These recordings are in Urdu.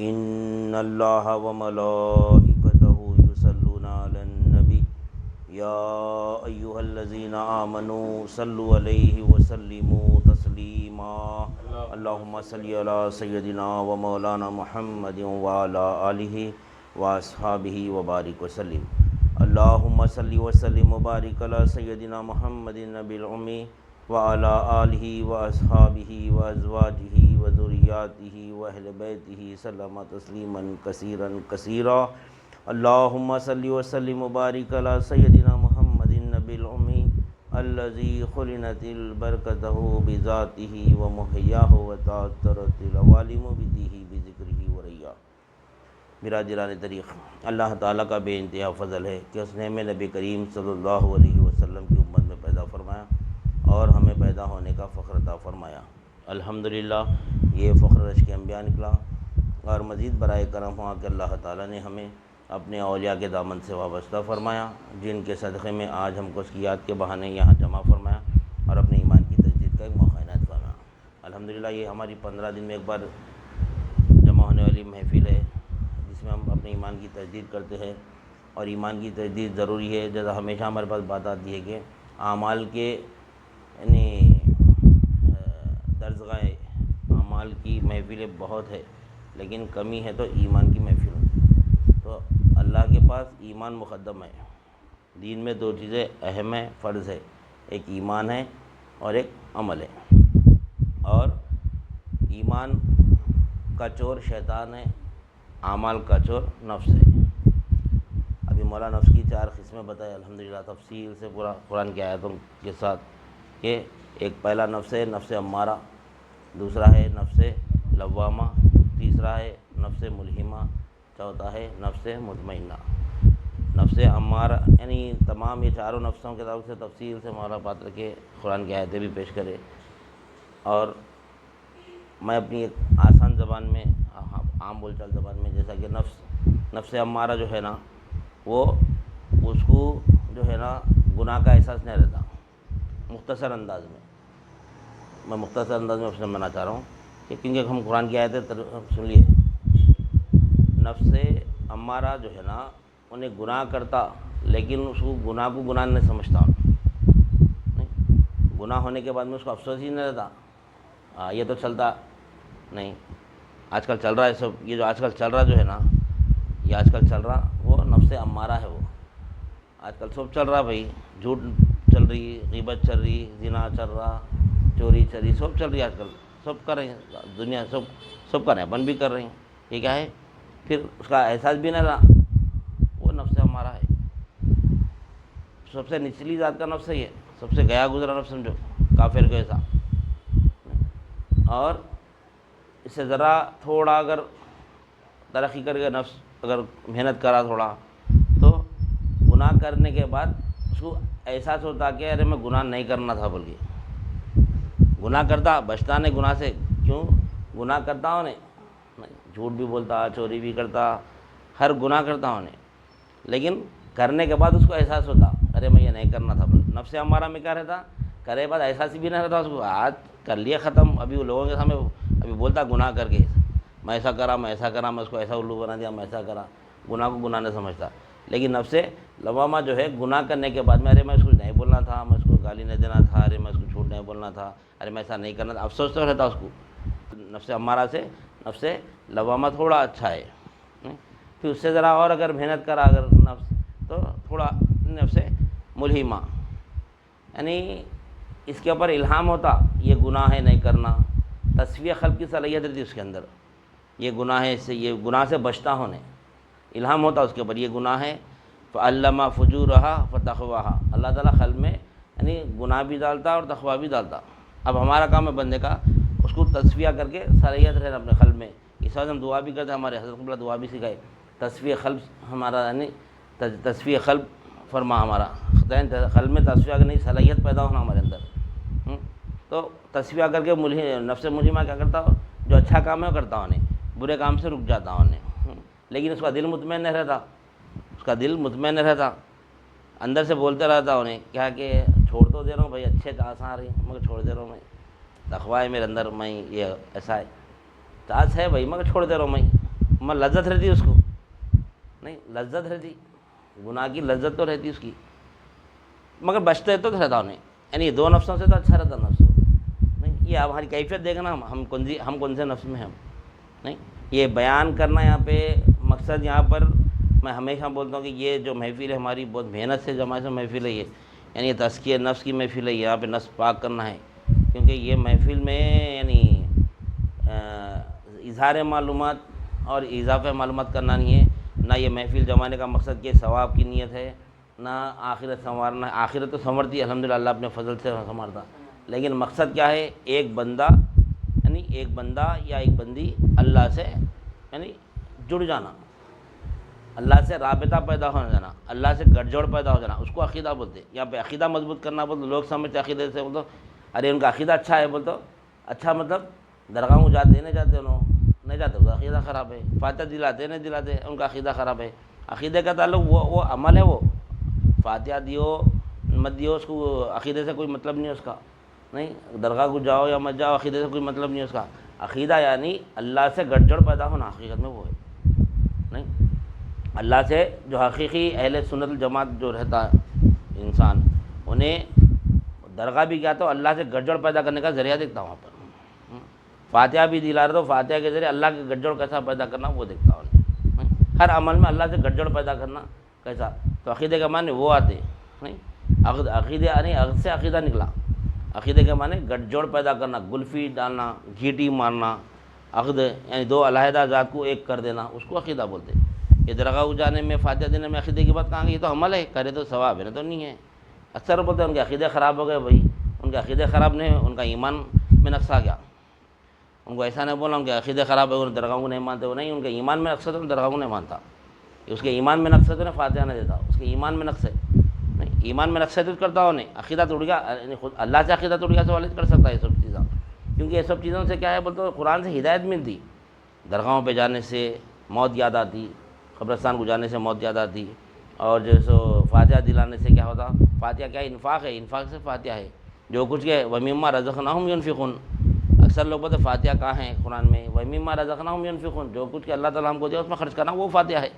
ان اللہ وملائکتہ یصلون علی النبی یا ایھا الذین آمنوا صلوا علیہ وسلموا تسلیما اللہم صل علی سیدنا و مولانا محمد وعلی آلہ واصحابہ وبارک وسلم اللہم صل وسلم وبارک علی سیدنا محمد النبی الامی وعلی آلہ واصحابہ وازواجہ وذریاتہ واہل بیتہ سلم تسلیما کثیرا کثیرا اللہم صل وسلم وبارک علی سیدنا محمد النبی الامی الذی خلنت البرکتہ بذاتہ ومحیاہ وتعطرت العوالم بدیہ بذکرہ وریا۔ میرا جلال طریق اللہ تعالیٰ کا بے انتہا فضل ہے کہ اس نے ہمیں نبی کریم صلی اللہ علیہ وسلم کی امت میں پیدا فرمایا اور ہمیں پیدا ہونے کا فخر عطا فرمایا۔ الحمدللہ یہ فخر رشک انبیاء نکلا اور مزید برائے کرم ہوا کہ اللہ تعالیٰ نے ہمیں اپنے اولیاء کے دامن سے وابستہ فرمایا، جن کے صدقے میں آج ہم کو اس کی یاد کے بہانے یہاں جمع فرمایا اور اپنے ایمان کی تجدید کا ایک موقع عنایت فرمایا۔ الحمدللہ یہ ہماری 15 دن میں ایک بار جمع ہونے والی محفل ہے جس میں ہم اپنے ایمان کی تجدید کرتے ہیں، اور ایمان کی تجدید ضروری ہے۔ جیسا ہمیشہ ہمارے پاس بات آتی ہے کہ اعمال کے یعنی درسگاہ اعمال کی محفلیں بہت ہے، لیکن کمی ہے تو ایمان کی محفل ہے۔ تو اللہ کے پاس ایمان مقدم ہے۔ دین میں 2 چیزیں اہم ہیں، فرض ہے، ایک ایمان ہے اور ایک عمل ہے۔ اور ایمان کا چور شیطان ہے، اعمال کا چور نفس ہے۔ ابھی مولا نفس کی 4 قسمیں بتائے الحمدللہ تفصیل سے پورا قرآن کی آیتوں کے ساتھ، کہ ایک پہلا نفس ہے نفس امارہ، دوسرا ہے نفس لوامہ، تیسرا ہے نفس ملہمہ، چوتھا ہے نفس مطمئنہ۔ نفس امارہ یعنی تمام یہ چاروں نفسوں کے تعلق سے تفصیل سے مولا بات رکھے، قرآن کی آیتیں بھی پیش کرے، اور میں اپنی ایک آسان زبان میں عام بول چال زبان میں، جیسا کہ نفس امارہ جو ہے نا، وہ اس کو جو ہے نا گناہ کا احساس نہیں رہتا۔ مختصر انداز میں مختصر انداز میں سمجھانا چاہ رہا ہوں کہ کیونکہ ہم قرآن کی آیتیں سن لیے، نفس امارہ جو ہے نا انہیں گناہ کرتا، لیکن اس کو گناہ نہیں سمجھتا، گناہ ہونے کے بعد میں اس کو افسوس ہی نہیں رہتا، یہ تو چلتا نہیں، آج کل چل رہا ہے سب، یہ جو آج کل چل رہا جو ہے نا، یہ آج کل چل رہا وہ نفس امارہ ہے۔ وہ آج کل سب چل رہا بھائی، جھوٹ چل رہی، غیبت چل رہی، زنا چل رہا، چوری چل رہی، سب چل رہی آج کل، سب کر رہے ہیں، دنیا سب کر رہے ہیں، بند بھی کر رہے ہیں۔ یہ کیا ہے؟ پھر اس کا احساس بھی نہیں رہا، وہ نفس امارہ ہے۔ سب سے نچلی ذات کا نفس ہے یہ، سب سے گیا گزرا نفس سمجھو، کافر کو ایسا۔ اور اس سے ذرا تھوڑا اگر ترقی کر کے نفس اگر محنت کرا تھوڑا، تو گناہ کرنے کے بعد اس کو احساس ہوتا کہ ارے میں گناہ نہیں کرنا تھا، بلکہ گناہ کرتا، بچتا نہیں گناہ سے۔ کیوں؟ گناہ کرتا ہوں نہیں، جھوٹ بھی بولتا، چوری بھی کرتا، ہر گناہ کرتا ہوں نہیں، لیکن کرنے کے بعد اس کو احساس ہوتا ارے میں یہ نہیں کرنا تھا۔ نفس امارہ میں کیا رہتا؟ کرے بعد احساس بھی نہیں رہتا اس کو، آج کر لیا ختم۔ ابھی وہ لوگوں کے سامنے ابھی بولتا گناہ کر کے، میں ایسا کرا، میں اس کو ایسا الو بنا دیا، میں ایسا کرا، گناہ کو گناہ نہیں سمجھتا۔ لیکن نفس لوامہ جو ہے گناہ کرنے کے بعد میں ارے میں اس کو نہیں بولنا تھا، میں اس کو گالی نہیں دینا تھا، ارے میں اس کو جھوٹ نہیں بولنا تھا، ارے میں ایسا نہیں کرنا تھا، افسوس تو رہتا اس کو۔ نفس امارہ سے نفس لوامہ تھوڑا اچھا ہے۔ پھر اس سے ذرا اور اگر محنت کرا اگر نفس، تو تھوڑا نفس ملہمہ، یعنی اس کے اوپر الہام ہوتا یہ گناہ ہے نہیں کرنا، تصفیہ قلب کی صلاحیت رہتی اس کے اندر، یہ گناہ ہے، یہ گناہ سے بچتا ہونے الہام ہوتا اس کے اوپر، یہ گناہ ہے۔ فعلم فجورہا فتقواہا، اللہ تعالیٰ قلب میں یعنی گناہ بھی ڈالتا اور تقویٰ بھی ڈالتا۔ اب ہمارا کام ہے بندے کا اس کو تصفیہ کر کے صلاحیت رہنا اپنے قلب میں۔ اس وجہ ہم دعا بھی کرتے ہیں، ہمارے حضرت قبلہ دعا بھی سکھائے، تصفیہ قلب ہمارا، یعنی تصفیہ قلب فرما ہمارا، قلب میں تصفیہ کرنے کی صلاحیت پیدا ہونا ہمارے اندر۔ تو تصفیہ کر کے نفس ملہمہ کیا کرتا ہو، جو اچھا کام ہے وہ کرتا ہوں نہیں، برے کام سے رک جاتا ہوں نہیں، لیکن اس کا دل مطمئن نہیں رہتا، اس کا دل مطمئن نہیں رہتا، اندر سے بولتے رہتا انہیں کیا کہ چھوڑ تو دے رہا ہوں بھائی، اچھے چاس آ رہی ہیں مگر چھوڑ دے رہا ہوں میں، تقویٰ ہے میرے اندر، میں یہ ایسا ہے چاس ہے بھائی مگر چھوڑ دے رہا ہوں میں، لذت رہتی اس کو نہیں، لذت رہتی، گناہ کی لذت تو رہتی اس کی، مگر بچتے تو رہتا انہیں، یعنی دو نفسوں سے تو اچھا رہتا نفس نہیں۔ یہ ہماری کیفیت دیکھنا ہم کون سے نفس میں ہیں نہیں۔ یہ بیان کرنا یہاں پہ مقصد، یہاں پر میں ہمیشہ بولتا ہوں کہ یہ جو محفل ہے ہماری بہت محنت سے جمع سے محفل ہے یہ، یعنی یہ تزکیہ نفس کی محفل ہے، یہاں پہ نفس پاک کرنا ہے، کیونکہ یہ محفل میں یعنی اظہار معلومات اور اضافہ معلومات کرنا نہیں ہے، نہ یہ محفل جمانے کا مقصد کہ ثواب کی نیت ہے، نہ آخرت سنوارنا ہے۔ آخرت تو سنورتی ہے الحمدللہ، اللہ اپنے فضل سے سنوارتا، لیکن مقصد کیا ہے؟ ایک بندہ یا ایک بندی اللہ سے یعنی جڑ جانا، اللہ سے رابطہ پیدا ہو جانا، اللہ سے گٹھ جوڑ پیدا ہو جانا، اس کو عقیدہ بولتے ہیں۔ یہاں پہ عقیدہ مضبوط کرنا بولتے، لوگ سمجھتے عقیدے سے بولتے ارے ان کا عقیدہ اچھا ہے، بولتے اچھا مطلب درگاہوں جاتے نہیں جاتے، انہوں نہیں جاتے، ان کا عقیدہ خراب ہے، فاتحہ دلاتے نہیں دلاتے، ان کا عقیدہ خراب ہے۔ عقیدے کا تعلق وہ عمل ہے، وہ فاتحہ دیو مت دیو اس کو عقیدے سے کوئی مطلب نہیں اس کا نہیں، درگاہ کو جاؤ یا مت جاؤ عقیدے سے کوئی مطلب نہیں اس کا۔ عقیدہ یعنی اللہ سے گٹھ جوڑ پیدا ہونا، حقیقت میں وہ ہے نہیں۔ اللہ سے جو حقیقی اہل سنت الجماعت جو رہتا ہے انسان، انہیں درگاہ بھی کیا تو اللہ سے گٹھ جوڑ پیدا کرنے کا ذریعہ دیکھتا ہوں وہاں پر۔ فاتحہ بھی دلا رہا تو فاتحہ کے ذریعے اللہ کے گٹھ جوڑ کیسا پیدا کرنا وہ دیکھتا ہوں۔ ہر عمل میں اللہ سے گٹھ جوڑ پیدا کرنا کیسا، تو عقیدے کے معنی وہ آتے نہیں۔ عقیدے یعنی عقد سے عقیدہ نکلا، عقیدے کے معنی گٹھ جوڑ پیدا کرنا، گلفی ڈالنا، گھیٹی مارنا، عقد یعنی دو علیحدہ ذات کو ایک کر دینا، اس کو عقیدہ بولتے۔ یہ درگاہ جانے میں فاتحہ دینے میں عقیدے کی بات کہاں گئی؟ یہ تو عمل ہے، کرے تو ثواب ہے، نہ تو نہیں ہے۔ اکثر بولتے ہیں ان کے عقیدے خراب ہو گئے، بھائی ان کے عقیدے خراب نہیں، ان کا ایمان میں نقص آ گیا۔ ان کو ایسا نہیں بولا ان کے عقیدے خراب ہے، انہیں درگاہوں کو نہیں مانتے، وہ نہیں، ان کے ایمان میں نقص ہے تو درگاہوں کو نہیں مانتا، اس کے ایمان میں نقص ہے تو انہیں فاتحہ نہیں دیتا، اس کے ایمان میں نقص ہے نہیں، ایمان میں نقص ہے تو کرتا ہو نہیں، عقیدہ ٹوٹ گیا، خود اللہ سے عقیدہ ٹوٹ گیا سوال کر سکتا ہے یہ سب چیزیں، کیونکہ یہ سب چیزوں سے کیا ہے بولتے قرآن سے ہدایت ملتی، درگاہوں پہ جانے سے موت یاد آتی، قبرستان کو جانے سے موت یاد آتی، اور جو سو فاتحہ دلانے سے کیا ہوتا؟ فاتحہ کیا ہے؟ انفاق ہے، انفاق سے فاتحہ ہے، جو کچھ کہ وَمِمَّا رَزَقْنَاهُمْ يُنْفِقُونَ، اکثر لوگ بولتے فاتحہ کہاں ہے قرآن میں؟ وَمِمَّا رَزَقْنَاهُمْ يُنْفِقُونَ، جو کچھ کہ اللہ تعالیٰ ہم کو دیا اس میں خرچ کرنا، وہ فاتحہ ہے۔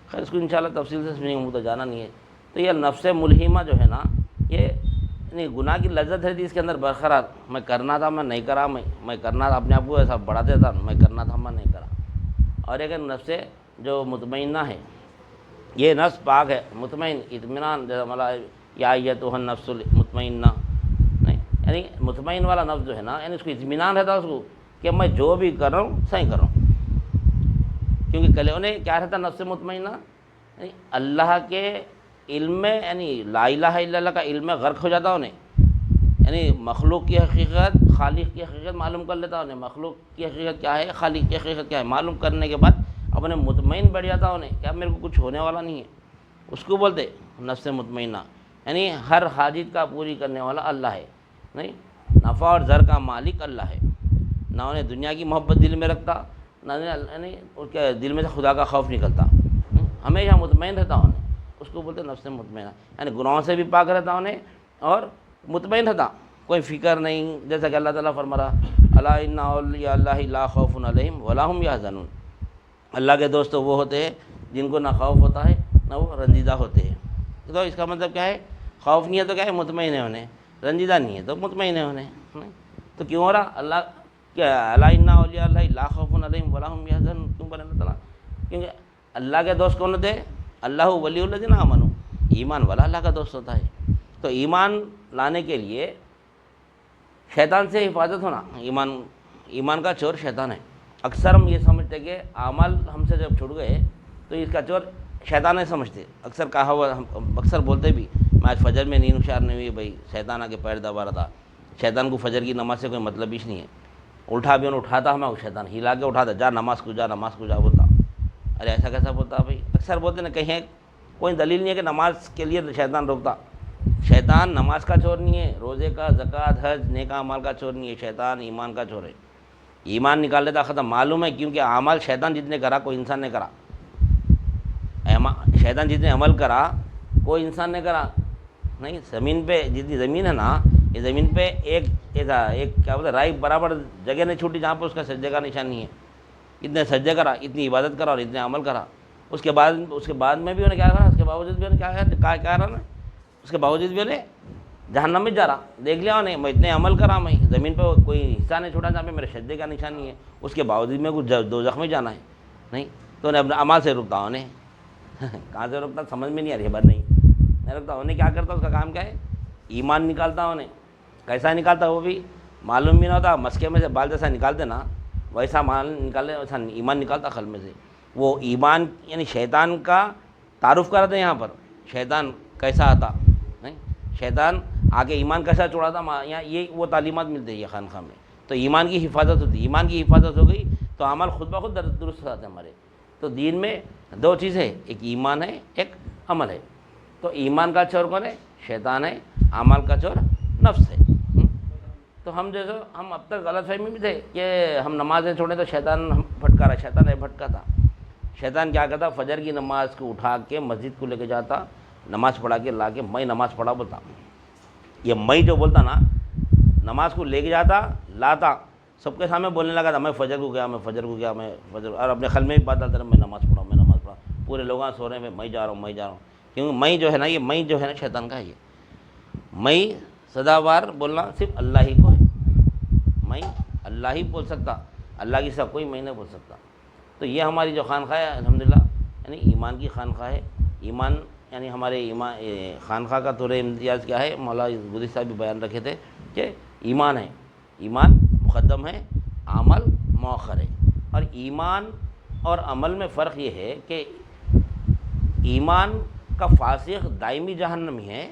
خیر اس کو انشاءاللہ تفصیل سے سمجھیں گے، مجھے تو جانا نہیں ہے۔ تو یہ نفس ملہمہ جو ہے نا، یہ یعنی گناہ کی لذت رہتی اس کے اندر برقرار، میں کرنا تھا میں نہیں کرا، میں کرنا تھا، اپنے آپ کو ایسا بڑھا دیتا، میں کرنا تھا میں نہیں کرا۔ اور ایک نفس جو مطمئنہ ہے، یہ نفس پاک ہے، مطمئن، اطمینان، جیسا ملا یا ایتھا النفس المطمئنہ نہیں، یعنی مطمئن والا نفس جو ہے نا، یعنی اس کو اطمینان رہتا ہے اس کو کہ میں جو بھی کر رہا ہوں صحیح کر رہا ہوں، کیونکہ کل انہیں کیا رہتا نفس مطمئنہ، یعنی اللہ کے علم میں، یعنی لا الہ الا اللہ کا علم میں غرق ہو جاتا انہیں، یعنی مخلوق کی حقیقت خالق کی حقیقت معلوم کر لیتا انہیں، مخلوق کی حقیقت کیا ہے، خالق کی حقیقت کیا ہے، معلوم کرنے کے بعد اپنے مطمئن بیٹھ جاتا انہیں کیا میرے کو کچھ ہونے والا نہیں ہے، اس کو بولتے نفس مطمئنہ، یعنی ہر حاجت کا پوری کرنے والا اللہ ہے نہیں، نفع اور ضر کا مالک اللہ ہے، نہ انہیں دنیا کی محبت دل میں رکھتا، نہ یعنی اس کے دل میں سے خدا کا خوف نکلتا، ہمیشہ مطمئن رہتا انہیں، اس کو بولتے نفس مطمئنہ، یعنی گناہوں سے بھی پاک رہتا انہیں اور مطمئن رہتا، کوئی فکر نہیں، جیسا کہ اللہ تعالیٰ فرما رہا الا ان اولیاء اللہ لا خوف علیہم ولا هم یحزنون، اللہ کے دوست وہ ہوتے ہیں جن کو نہ خوف ہوتا ہے نہ وہ رنجیدہ ہوتے ہیں۔ تو اس کا مطلب کیا ہے؟ خوف نہیں ہے تو کیا ہے؟ مطمئن ہے انہیں، رنجیدہ نہیں ہے تو مطمئن ہے انہیں، تو کیوں ہو رہا؟ اللہ کیا الا ان اولیاء اللہ لا خوف علیہم ولا هم یحزنون، کیوں بولے اللہ تعالیٰ؟ کیونکہ اللہ کے دوست کون ہوتے ہیں؟ اللہ ولی الذین آمنوا، ایمان والا اللہ کا دوست ہوتا ہے۔ تو ایمان لانے کے لیے شیطان سے حفاظت ہونا، ایمان کا چور شیطان ہے۔ اکثر ہم یہ سمجھتے کہ اعمال ہم سے جب چھوٹ گئے تو اس کا چور شیطان نہیں سمجھتے، اکثر کہا ہوا ہم اکثر بولتے بھی، میں آج فجر میں نیند ہوشیار نہیں ہوئی، بھائی شیطان آ کے پیر دبا رہا تھا، شیطان کو فجر کی نماز سے کوئی مطلب ہی نہیں ہے، اٹھا بھی انہیں اٹھاتا ہمیں، شیطان ہلا کے اٹھاتا، جا نماز کو جا نماز کو جا بولتا، ارے ایسا کیسا بولتا بھائی؟ اکثر بولتے نا کہیں کوئی دلیل نہیں ہے کہ نماز کے لیے شیطان روکتا، شیطان نماز کا چور نہیں ہے، روزے کا، زکوٰۃ، حج، نیک اعمال کا چور نہیں ہے، شیطان ایمان کا چور ہے، ایمان نکال لیتا ختم، معلوم ہے کیونکہ اعمال شیطان جتنے کرا کوئی انسان نے کرا، شیطان جتنے عمل کرا کوئی انسان نے کرا نہیں، زمین پہ جتنی زمین ہے نا، یہ زمین پہ ایک کیا بولتے رائی برابر جگہ نہیں چھوٹی جہاں پہ اس کا سجدے کا نشان نہیں ہے، اتنے سجدے کرا، اتنی عبادت کرا اور اتنے عمل کرا، اس کے بعد میں بھی انہیں کیا کرا، اس کے باوجود بھی انہیں کیا رہا نا، اس کے باوجود بھی انہیں جہنم میں جا رہا. دیکھ لیا انہیں میں اتنے عمل کرا، میں زمین پہ کوئی حصہ نہیں چھوڑا جہاں پہ میرے سجدے کا نشانی ہے، اس کے باوجود میں کچھ دوزخ میں جانا ہے. نہیں تو انہیں اپنے اعمال سے رکتا انہیں کہاں سے رکتا سمجھ میں نہیں آ رہی ہے، بات نہیں رکتا. انہیں کیا کرتا، اس کا کام کیا ہے، ایمان نکالتا. انہیں کیسا نکالتا وہ بھی معلوم بھی نہ ہوتا. مسکے میں سے بال جیسا نکالتے نا، ویسا مال نکالے، ویسا ایمان نکالتا قلب میں سے. وہ ایمان یعنی شیطان کا تعارف کراتے ہیں یہاں پر، شیطان کیسا آتا، نہیں شیطان آ کے ایمان کیسا چھوڑاتا، یہاں یہ وہ تعلیمات ملتی ہے یہ خانقاہ میں. تو ایمان کی حفاظت ہوتی ہے، ایمان کی حفاظت ہو گئی تو اعمال خود بخود درست ہو جاتے ہیں ہمارے. تو دین میں دو چیزیں، ایک ایمان ہے، ایک عمل ہے. تو ایمان کا چور کون ہے، شیطان ہے. اعمال کا چور نفس ہے. تو ہم جیسے ہم اب تک غلط فہمی بھی تھے کہ ہم نمازیں چھوڑیں تو شیطان ہم بھٹکا رہا. شیطان ہے بھٹکا تھا. شیطان کیا کرتا، فجر کی نماز کو اٹھا کے مسجد کو لے کے جاتا، نماز پڑھا کے لا کے میں نماز پڑھا بولتا. یہ میں جو بولتا نا، نماز کو لے کے جاتا لاتا، سب کے سامنے بولنے لگا تھا میں فجر کو گیا، میں فجر کو گیا، میں فجر، اور اپنے خل میں بھی بات ڈالتا رہا میں نماز پڑھا، میں نماز پڑھا. پورے لوگ سو رہے ہیں میں جا رہا ہوں، میں جا رہا ہوں. کیونکہ میں جو ہے نا، یہ میں جو ہے نا شیطان کا ہے. یہ میں سدا بار بولنا صرف اللہ ہی کو ہے. میں اللہ ہی بول سکتا، اللہ کی سب کوئی میں نہیں بول سکتا. تو یہ ہماری جو خانقاہ ہے الحمدللہ یعنی ایمان کی خانقاہ ہے. ایمان یعنی ہمارے ایمان خانقاہ کا طور امتیاز کیا ہے، مولا گودی صاحب بھی بیان رکھے تھے کہ ایمان ہے، ایمان مقدم ہے، عمل مؤخر ہے. اور ایمان اور عمل میں فرق یہ ہے کہ ایمان کا فاسق دائمی جہنمی ہے،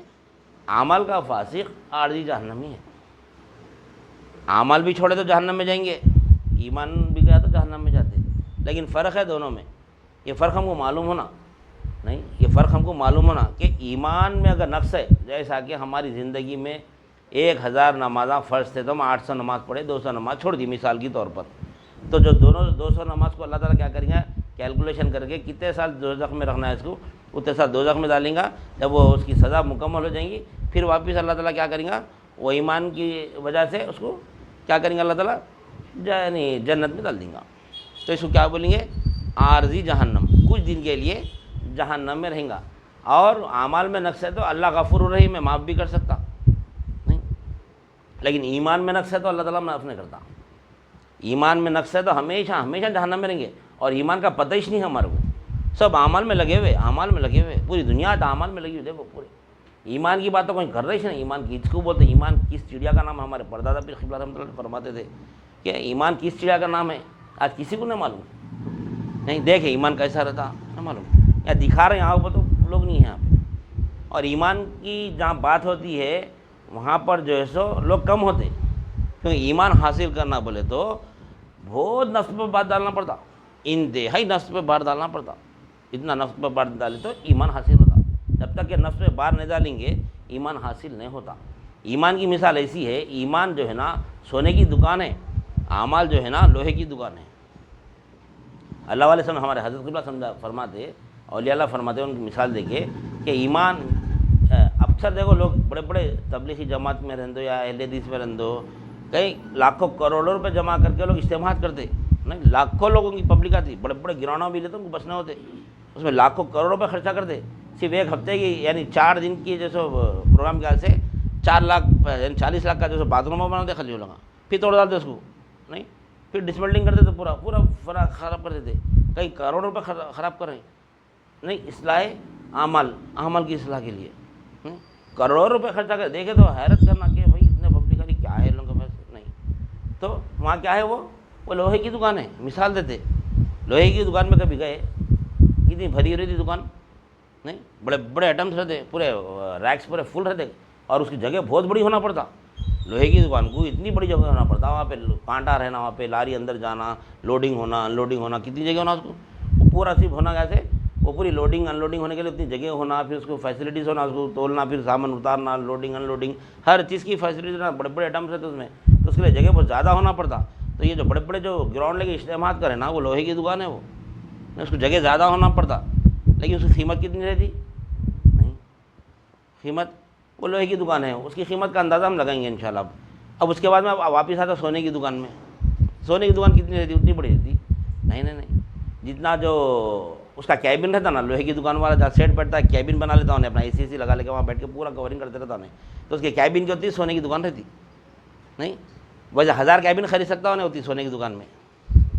عمل کا فاسق عارضی جہنمی ہے. اعمال بھی چھوڑے تو جہنم میں جائیں گے، ایمان بھی گیا تو جہنم میں جاتے. لیکن فرق ہے دونوں میں. یہ فرق ہم کو معلوم ہونا، نہیں یہ فرق ہم کو معلوم ہونا کہ ایمان میں اگر نقص ہے، جیسا کہ ہماری زندگی میں 1000 نمازاں فرض تھے تو ہم 800 نماز پڑھے، 200 نماز چھوڑ دی مثال کے طور پر. تو جو دونوں 200 نماز کو اللہ تعالیٰ کیا کریں گا، کیلکولیشن کر کے کتنے سال دوزخ میں رکھنا ہے اس کو، اتنے سال دوزخ میں ڈالیں گا. جب وہ اس کی سزا مکمل ہو جائیں گی پھر واپس اللہ تعالیٰ کیا کریں گا، وہ ایمان کی وجہ سے اس کو کیا کریں گے اللہ تعالیٰ، یعنی جنت میں ڈال دیں گا. تو اس کو کیا بولیں گے، عارضی جہنم. کچھ دن کے لیے جہنم میں رہیں گا. اور اعمال میں نقص ہے تو اللہ غفور الرحیم ہے، معاف بھی کر سکتا نہیں. لیکن ایمان میں نقص ہے تو اللہ تعالیٰ معاف نہیں کرتا. ایمان میں نقص ہے تو ہمیشہ ہمیشہ جہنم میں رہیں گے. اور ایمان کا پتہ ہی نہیں ہمارے کو، سب اعمال میں لگے ہوئے، اعمال میں لگے ہوئے. پوری دنیا تو اعمال میں لگی ہوئی. دیکھو پورے ایمان کی بات تو کوئی کر رہی نہیں. ایمان کس کو بولتے ہیں، ایمان کس چڑیا کا نام، ہمارے پردادا پیر قبلہ رحمۃ اللہ فرماتے تھے کہ ایمان کس چڑیا کا نام ہے. آج کسی کو نہیں معلوم. نہیں دیکھے ایمان کیسا رہتا نہ معلوم. یا دکھا رہے ہیں یہاں پر تو لوگ نہیں ہیں یہاں پہ. اور ایمان کی جہاں بات ہوتی ہے وہاں پر جو ہے سو لوگ کم ہوتے. کیونکہ ایمان حاصل کرنا بولے تو بہت نفس پہ بات ڈالنا پڑتا، انتہائی نفس پہ بار ڈالنا پڑتا. اتنا نفس پہ بار ڈالے تو ایمان حاصل ہوتا. جب تک کہ نفس پہ بار نہیں ڈالیں گے ایمان حاصل نہیں ہوتا. ایمان کی مثال ایسی ہے، ایمان جو ہے نا سونے کی دکان ہے، اعمال جو ہے نا لوہے کی دکان ہے. اللہ والے سمجھ ہمارے حضرت قبلہ فرماتے، اولیاء اللہ فرماتے ان کی مثال دیکھے کہ ایمان اکثر دیکھو لوگ بڑے بڑے تبلیغی جماعت میں رہندو یا اہل حدیث میں رہندو، کئی لاکھوں کروڑوں روپے جمع کر کے لوگ اجتماعات کرتے. نہیں لاکھوں لوگوں کی پبلک آتی، بڑے بڑے گراؤنڈوں بھی لیتے ان کو بس نہ ہوتے، اس میں لاکھوں کروڑوں روپے خرچہ کرتے. صرف ایک ہفتے کی یعنی 4 دن کی جیسے پروگرام کے سے 4 لاکھ یعنی 40 لاکھ کا جو باتھ روم بناتے خالی لگا، پھر توڑ ڈالتے اس کو. نہیں پھر ڈسمنٹلنگ کرتے تو پورا پورا خراب کر دیتے. کئی کروڑوں روپے خراب کر رہے ہیں. نہیں اصلاح اعمال کی اصلاح کے لیے کروڑوں روپے خرچہ کر. دیکھے تو حیرت کرنا کہ بھائی اتنے پبلک والی کیا ہے لوگوں کے پاس. نہیں تو وہاں کیا ہے، وہ لوہے کی دکان ہے. مثال دیتے لوہے کی دکان میں کبھی گئے، کتنی بھری رہی تھی دکان. نہیں بڑے بڑے آئٹمس رہتے، پورے ریکس پورے فل رہتے. اور اس کی جگہ بہت بڑی ہونا پڑتا. لوہے کی دکان کو اتنی بڑی جگہ ہونا پڑتا، وہاں پہ کانٹا رہنا، وہاں پہ لاری اندر جانا، لوڈنگ ہونا ان لوڈنگ ہونا، کتنی جگہ ہونا اس کو. وہ پورا صرف ہونا کیسے، وہ پوری لوڈنگ ان لوڈنگ ہونے کے لیے اتنی جگہ ہونا، پھر اس کو فیسلٹیز ہونا، اس کو تولنا، پھر سامان اتارنا، لوڈنگ ان لوڈنگ ہر چیز کی فیسلٹیز ہونا. بڑے بڑے آئٹمس رہتے اس میں، تو اس کے لیے جگہ بہت زیادہ ہونا پڑتا. تو یہ جو بڑے بڑے جو گراؤنڈ لے کے اجتماعات کریں نا، وہ لوہے کی دکان ہے. وہ اس کو جگہ زیادہ ہونا پڑتا. لیکن اس کی قیمت کتنی رہتی، نہیں قیمت وہ لوہے کی دکان ہے، اس کی قیمت کا اندازہ ہم لگائیں گے انشاءاللہ. اب اس کے بعد میں واپس آتا سونے کی دکان میں. سونے کی دکان کتنی رہتی، اتنی بڑی رہتی. نہیں نہیں نہیں، جتنا جو اس کا کیبن رہتا نا، لوہے کی دکان والا جہاں سیٹ بیٹھتا ہے کیبن بنا لیتا انہیں، اپنا اے سی لگا لے کے وہاں بیٹھ کے پورا کورنگ کرتے رہتا انہیں، تو اس کے کیبن کی ہوتی ہے سونے کی دکان رہتی نہیں، وجہ 1000 کیبن خرید سکتا انہیں ہوتی سونے کی دکان میں،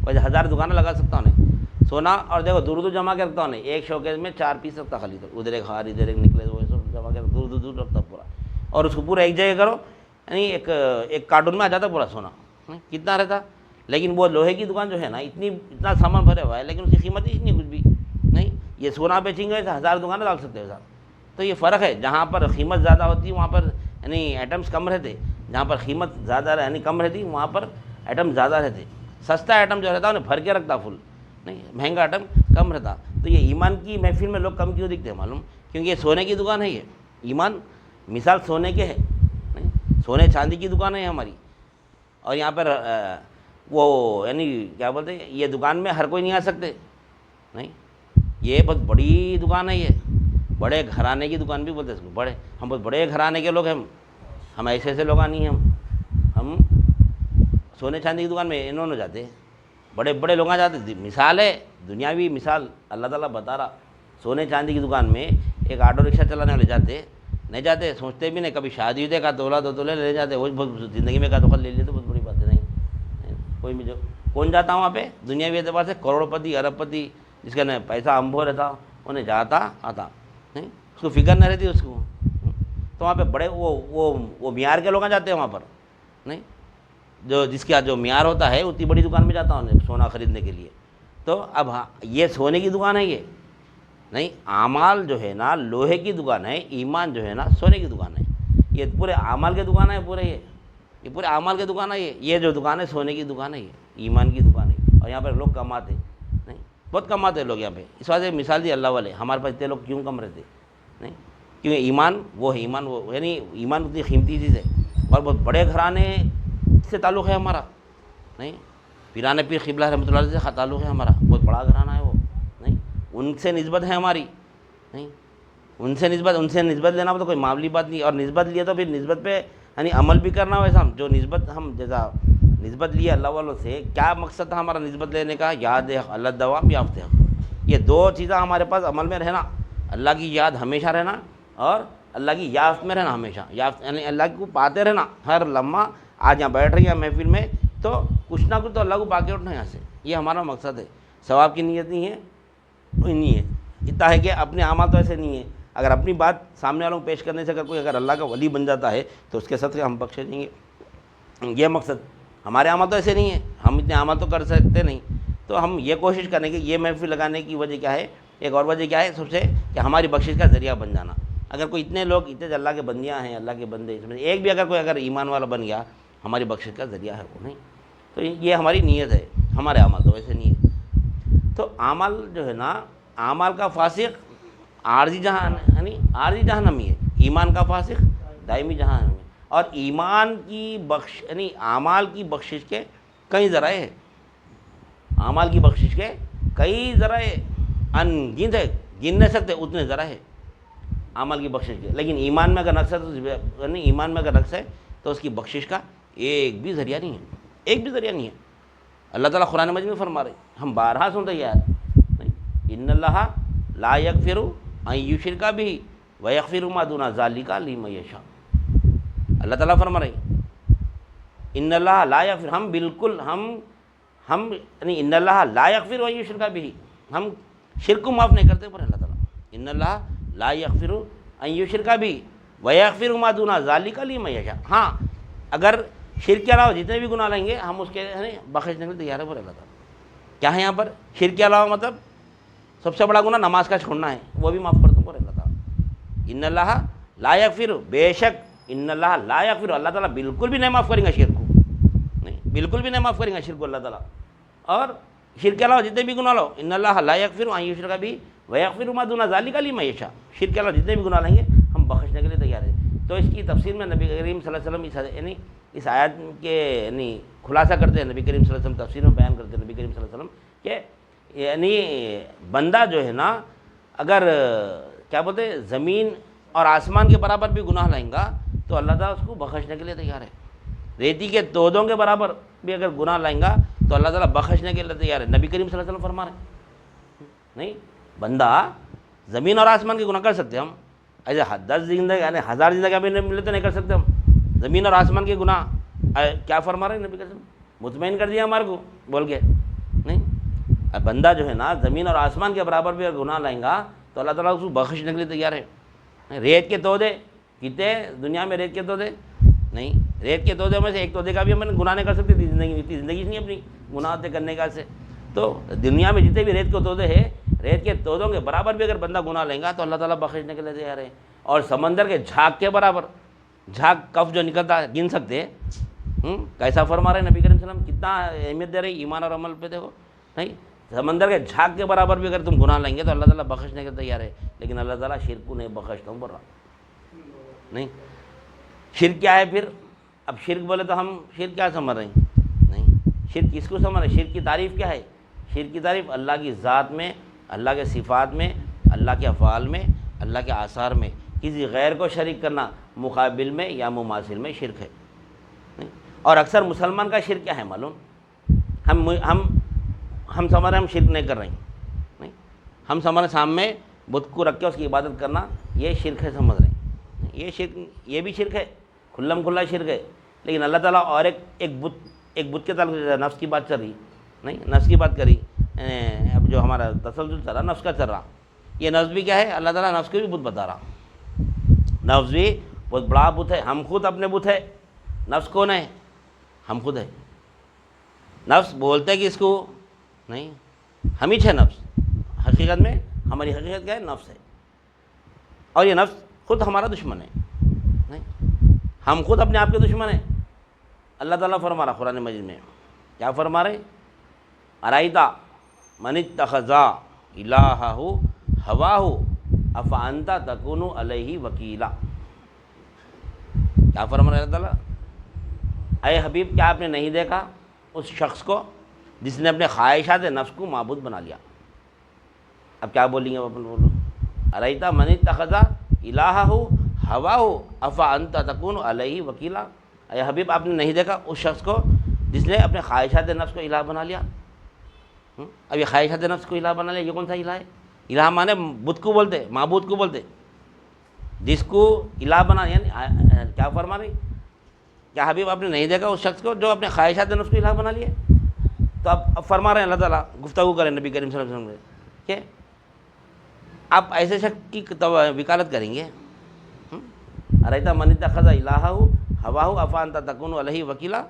وجہ 1000 دکانیں لگا سکتا انہیں سونا، اور دیکھو دور دور جمع کے رکھتا انہیں، ایک شوکیس میں 4 پیس رکھتا خالی، تو ادھر ایک ہار ادھر ایک نکلے، وہ سب جمع کے دور دور رکھتا پورا، اور اس کو پورا ایک جگہ کرو یعنی ایک کارٹون میں آ جاتا پورا سونا، کتنا رہتا. لیکن وہ لوہے کی دکان جو ہے نا اتنا سامان بھرے ہوا ہے لیکن اس کی قیمت ہی نہیں کچھ بھی نہیں. یہ سونا بیچیں گے 1000 دکانیں ڈال سکتے ہیں صاحب. تو یہ فرق ہے، جہاں پر قیمت زیادہ ہوتی ہے وہاں پر یعنی آئٹمس کم رہتے، جہاں پر قیمت زیادہ یعنی کم رہتی وہاں پر آئٹم زیادہ رہتے. سستا آئٹم جو رہتا انہیں بھر کے رکھتا فل نہیں، مہنگا آئٹم کم رہتا. تو یہ ایمان کی محفل میں لوگ کم کیوں دکھتے ہیں معلوم؟ کیونکہ یہ سونے کی دکان ہے. یہ ایمان مثال سونے کے ہے نہیں، سونے چاندی کی دکان ہے ہماری. اور یہاں پر وہ یعنی کیا بولتے ہیں، یہ دکان میں ہر کوئی نہیں آ سکتے نہیں، یہ بہت بڑی دکان ہے. یہ بڑے گھرانے کی دکان بھی بولتے ہیں اس کو. بڑے ہم بہت بڑے گھرانے کے لوگ ہیں، ہم ایسے ایسے لوگ نہیں ہیں. ہم سونے چاندی کی دکان میں انہوں جاتے ہیں، بڑے بڑے لوگ جاتے. مثال ہے دنیاوی مثال اللہ تعالیٰ بتا رہا. سونے چاندی کی دکان میں ایک آٹو رکشہ چلانے والے جاتے نہیں، جاتے سوچتے بھی نہیں. کبھی شادی ہوتے کا تولہ 2 تولے لے جاتے، وہ بہت زندگی میں کا دخل لے لیے تو بہت بڑی بات ہے نہیں. کوئی بھی جو کون جاتا وہاں پہ دنیاوی اعتبار سے کروڑ پتی ارب پتی جس کا پیسہ امبو رہتا انہیں جاتا آتا نہیں، اس کو فکر نہ رہتی اس کو. تو وہاں پہ بڑے وہ معیار کے لوگ جاتے ہیں وہاں پر نہیں، جو جس کا جو معیار ہوتا ہے اتنی بڑی دکان میں جاتا ہوں سونا خریدنے کے لیے. تو اب ہاں یہ سونے کی دکان ہے یہ نہیں. اعمال جو ہے نا لوہے کی دکان ہے، ایمان جو ہے نا سونے کی دکان ہے. یہ پورے اعمال کے دکان ہے، پورے یہ پورے اعمال کی دکان ہے. یہ جو دکان ہے سونے کی دکان ہے، یہ ایمان کی دکان ہے. اور یہاں پر لوگ کماتے نہیں، بہت کماتے لوگ یہاں پہ. اس واسطے مثال دی اللہ والے. ہمارے پاس اتنے لوگ کیوں کم رہتے نہیں؟ کیونکہ ایمان وہ ہے، ایمان وہ یعنی ایمان اتنی قیمتی چیز ہے. اور بہت بڑے گھرانے سے تعلق ہے ہمارا نہیں. پیران پیر قبلہ رحمۃ اللہ علیہ سے تعلق ہے ہمارا، بہت بڑا گھرانہ ہے وہ نہیں. ان سے نسبت ہے ہماری نہیں، ان سے نسبت لینا تو کوئی معمولی بات نہیں. اور نسبت لیے تو پھر نسبت پہ یعنی عمل بھی کرنا. ویسا ہم جو نسبت ہم جیسا نسبت لیے اللہ والوں سے، کیا مقصد تھا ہمارا نسبت لینے کا؟ یاد اللہ دوام یافت حق. یہ 2 چیزیں ہمارے پاس عمل میں رہنا، اللہ کی یاد ہمیشہ رہنا اور اللہ کی یافت میں رہنا ہمیشہ. یافت یعنی اللہ کو پاتے رہنا ہر لمحہ. آج یہاں بیٹھ رہی ہیں محفل میں تو کچھ نہ کچھ تو اللہ کو پا کے اٹھنا یہاں سے. یہ ہمارا مقصد ہے. ثواب کی نیت نہیں ہے، کوئی نہیں ہے. اتنا ہے کہ اپنے اعمال تو ایسے نہیں ہے. اگر اپنی بات سامنے والوں کو پیش کرنے سے اگر اللہ کا ولی بن جاتا ہے تو اس کے صدقے ہم بخشے دیں گے. یہ مقصد. ہمارے اعمال تو ایسے نہیں ہیں، ہم اتنے اعمال تو کر سکتے نہیں. تو ہم یہ کوشش کریں کہ یہ محفل لگانے کی وجہ کیا ہے؟ ایک اور وجہ کیا ہے سب سے، کہ ہماری بخشش کا ذریعہ بن جانا. اگر کوئی اتنے لوگ اتنے اللہ کے بندیاں ہیں، اللہ کے بندے، اس میں ایک بھی اگر ایمان والا بن گیا ہماری بخشش کا ذریعہ ہے وہ نہیں. تو یہ ہماری نیت ہے. ہمارے اعمال تو ویسے نہیں ہے. تو اعمال جو ہے نا، اعمال کا فاسق عارضی جہان یعنی عارضی جہنمی ہے. ایمان کا فاسق دائمی جہنمی ہے. اور ایمان کی یعنی اعمال کی بخشش کے کئی ذرائع ہیں. اعمال کی بخشش کے کئی ذرائع ان گنت ہے، گن نہیں سکتے اتنے ذرائع ہے اعمال کی بخشش کے. لیکن ایمان میں اگر نقص ہے تو یعنی ایمان میں اگر نقص ہے تو اس کی بخشش کا ایک بھی ذریعہ نہیں ہے، ایک بھی ذریعہ نہیں ہے. اللہ تعالیٰ قرآن مجید میں فرما رہے، ہم بارہا سنتے یار نہیں، ان اللہ لا یغفر ان یشرک بہ ویغفر ما دون ذلک لمن یشاء. اللہ تعالیٰ فرما رہے ان اللہ لا یغفر، ہم بالکل ہم یعنی ان اللہ لا یغفر ان یشرک بہ، ہم شرک کو معاف نہیں کرتے. پر اللہ تعالیٰ ان اللہ لا یغفر ان یشرک بہ ویغفر ما دون ذلک لمن یشاء. ہاں اگر شرک کے علاوہ جتنے بھی گناہ لیں گے ہم اس کے بخشنے کے لیے تیار ہے. پر اللہ تعالیٰ کیا ہے یہاں پر شرک کے علاوہ مطلب سب سے بڑا گناہ نماز کا چھوڑنا ہے، وہ بھی معاف کر دوں. پر اللہ تعالیٰ ان اللہ لا یغفر، بے شک ان اللہ لا یغفر، اللہ تعالیٰ بالکل بھی نہیں معاف کریں گا شرک کو نہیں، بالکل بھی نہیں معاف کریں گا شرک کو اللہ تعالیٰ. اور شرک کے علاوہ جتنے بھی گناہ لو، ان اللہ لا یغفر ان یشرک بہ ویغفر ما دون ذلک لمن یشاء. شرک کے علاوہ جتنے بھی گناہ لیں گے ہم بخشنے کے لیے تیار ہیں. تو اس کی تفسیر میں نبی کریم صلی اللہ علیہ وسلم یعنی اس آیت کے یعنی خلاصہ کرتے ہیں. نبی کریم صلی اللہ علیہ وسلم تفسیر میں بیان کرتے ہیں نبی کریم صلی اللہ علیہ وسلم کہ یعنی بندہ جو ہے نا اگر کیا بولتے ہیں زمین اور آسمان کے برابر بھی گناہ لائیں گا تو اللہ تعالیٰ اس کو بخشنے کے لیے تیار ہے. ریتی کے تودوں کے برابر بھی اگر گناہ لائیں گا تو اللہ تعالیٰ بخشنے کے لیے تیار ہے. نبی کریم صلی اللہ علیہ وسلم فرما رہے ہیں نہیں بندہ زمین اور آسمان کے گناہ کر سکتے ہم ایسے 10 زندگی یعنی 1000 زندگی ابھی ملے تو نہیں کر سکتے ہم. زمین اور آسمان کے گناہ کیا فرما رہے ہیں نبی کریم مطمئن کر دیا ہمارے کو بول کے نہیں. اب بندہ جو ہے نا زمین اور آسمان کے برابر بھی اگر گناہ لائیں گا تو اللہ تعالیٰ اس کو بخشنے کے لیے تیار ہے. ریت کے تودے کتنے دنیا میں ریت کے تودے نہیں, ریت کے تودے میں سے ایک تودے کا بھی ہم گناہ نہیں کر سکتے زندگی نہیں اپنی گناہ کرنے کا سے. تو دنیا میں جتنے بھی ریت کے تودے ہیں ریت کے تودوں کے برابر بھی اگر بندہ گناہ لیں گا تو اللہ تعالیٰ بخشنے کے لیے تیار ہے. اور سمندر کے جھاگ کے برابر جھاگ کف جو نکلتا ہے گن سکتے کیسا فرما رہے ہیں نبی کریم صلی اللہ علیہ وسلم, کتنا اہمیت دے رہے ایمان اور عمل پہ دیکھو نہیں. سمندر کے جھاگ کے برابر بھی اگر تم گناہ لیں گے تو اللہ تعالیٰ بخشنے کے تیار ہے. لیکن اللہ تعالیٰ شرک کو نہیں بخشتا ہوں بول رہا نہیں. شرک کیا ہے پھر؟ اب شرک بولے تو ہم شرک کیا سمجھ رہے ہیں نہیں. شرک کس کو سمجھ رہے ہیں؟ شرک کی تعریف کیا ہے؟ شرک کی تعریف اللہ کی ذات میں, اللہ کے صفات میں, اللہ کے افعال میں, اللہ کے آثار میں کسی غیر کو شریک کرنا مقابل میں یا مماثل میں شرک ہے. اور اکثر مسلمان کا شرک کیا ہے معلوم؟ ہم سمجھ رہے ہیں ہم شرک نہیں کر رہے ہیں نہیں, ہم سمجھ رہے ہیں سامنے بت کو رکھ کے اس کی عبادت کرنا یہ شرک ہے سمجھ رہے ہیں. یہ شرک, یہ بھی شرک ہے, کھلم کھلا شرک ہے. لیکن اللہ تعالیٰ اور ایک بت کے تعلق نفس کی بات چل رہی نہیں, نفس کی بات کری. اب جو ہمارا تسلسل چل رہا نفس کا چل رہا, یہ نفس بھی کیا ہے اللہ تعالیٰ نفس کو بھی بت بتا رہا. نفس بھی بہت بڑا بت ہے, ہم خود اپنے بت ہے. نفس کون ہے؟ ہم خود ہے. نفس بولتے کہ اس کو نہیں, ہم ہی ہے نفس. حقیقت میں ہماری حقیقت کیا ہے؟ نفس ہے. اور یہ نفس خود ہمارا دشمن ہے نہیں, ہم خود اپنے آپ کے دشمن ہیں. اللہ تعالیٰ فرما رہا قرآن مجید میں, کیا فرما رہے؟ ارائیتا من اتخذ الہہ ہواہ افانت تکون علیہ وکیلا. کیا فرما رہا اللہ تعالیٰ؟ اے حبیب کیا آپ نے نہیں دیکھا اس شخص کو جس نے اپنے خواہشات نفس کو معبود بنا لیا. اب کیا بولیں گے اپن بولو, ارائیتا من اتخذ الہہ ہواہ افانت تکون علیہ وکیلا. اے حبیب آپ نے نہیں دیکھا اس شخص کو جس نے اپنے خواہشات نفس کو الہ بنا لیا. اب یہ خواہشات نفس کو الہ بنا لیا, یہ کون سا الہ ہے؟ الہ مانے بت کو بولتے, معبود کو بولتے. جس کو الہ بنا یعنی کیا فرما رہی, کیا حبیب آپ نے نہیں دیکھا اس شخص کو جو اپنے خواہشات نفس کو الہ بنا لیے؟ تو اب فرما رہے ہیں اللہ تعالیٰ, گفتگو کریں نبی کریم صلی اللہ علیہ وسلم سے کہ آپ ایسے شخص کی وکالت کریں گے. ارائیتا من اتخذ الہہ ہواہ افانت تکون علیہ وکیلا.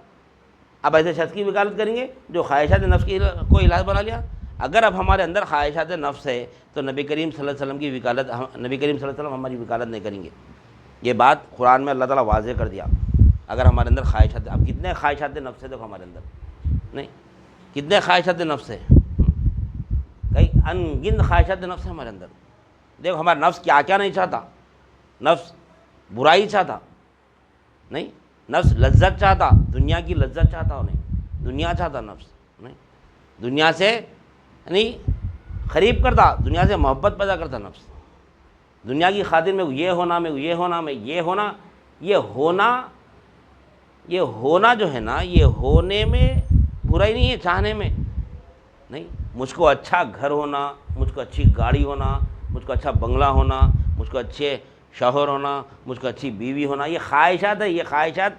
اب ایسے شخص کی وکالت کریں گے جو خواہشات نفس کو الہ بنا لیا. اگر اب ہمارے اندر خواہشات نفس ہے تو نبی کریم صلی اللہ علیہ وسلم کی وکالت, نبی کریم صلی اللہ علیہ وسلم ہماری وکالت نہیں کریں گے. یہ بات قرآن میں اللہ تعالیٰ واضح کر دیا. اگر ہمارے اندر خواہشات, اب کتنے خواہشات نفس ہے دیکھو ہمارے اندر نہیں, کتنے خواہشات نفس ہے, کئی ان گنت خواہشات نفس ہے ہمارے اندر. دیکھو ہمارا نفس کیا کیا نہیں چاہتا. نفس برائی چاہتا نہیں, نفس لذت چاہتا, دنیا کی لذت چاہتا نہیں, دنیا چاہتا نفس نہیں, دنیا سے نہیں قریب کرتا, دنیا سے محبت پیدا کرتا نفس. دنیا کی خاطر میں یہ ہونا, میں یہ ہونا, میں یہ ہونا, یہ ہونا جو ہے نا, یہ ہونے میں برائی نہیں ہے, چاہنے میں نہیں. مجھ کو اچھا گھر ہونا, مجھ کو اچھی گاڑی ہونا, مجھ کو اچھا بنگلہ ہونا, مجھ کو اچھے شوہر ہونا, مجھ کو اچھی بیوی ہونا, یہ خواہشات ہے. یہ خواہشات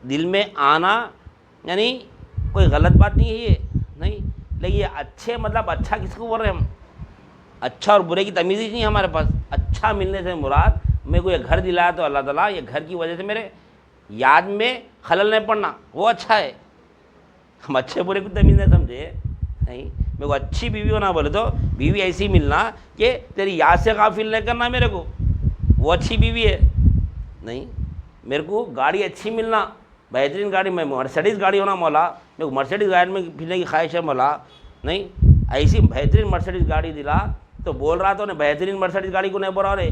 دل میں آنا یعنی کوئی غلط بات نہیں ہے یہ نہیں. لیکن یہ اچھے مطلب اچھا کس کو بول رہے ہیں ہم؟ اچھا اور برے کی تمیز ہی نہیں ہے ہمارے پاس. اچھا ملنے سے مراد میرے کو یہ گھر دلایا تو اللہ تعالیٰ یہ گھر کی وجہ سے میرے یاد میں خلل نہیں پڑنا, وہ اچھا ہے. ہم اچھے برے کو تمیز نہیں سمجھے نہیں. میرے کو اچھی بیوی ہونا بولے تو بیوی ایسی ملنا کہ تیری یاد سے غافل نہیں کرنا میرے کو, وہ اچھی بیوی ہے نہیں. میرے کو گاڑی اچھی ملنا, بہترین گاڑی, میں مرسڈیز گاڑی ہونا مولا, میرے کو مرسڈیز گاڑی میں پھرنے کی خواہش ہے مولا نہیں. ایسی بہترین مرسڈیز گاڑی دلا تو بول رہا تو بہترین مرسڈیز گاڑی کو نہیں بول رہا رہے.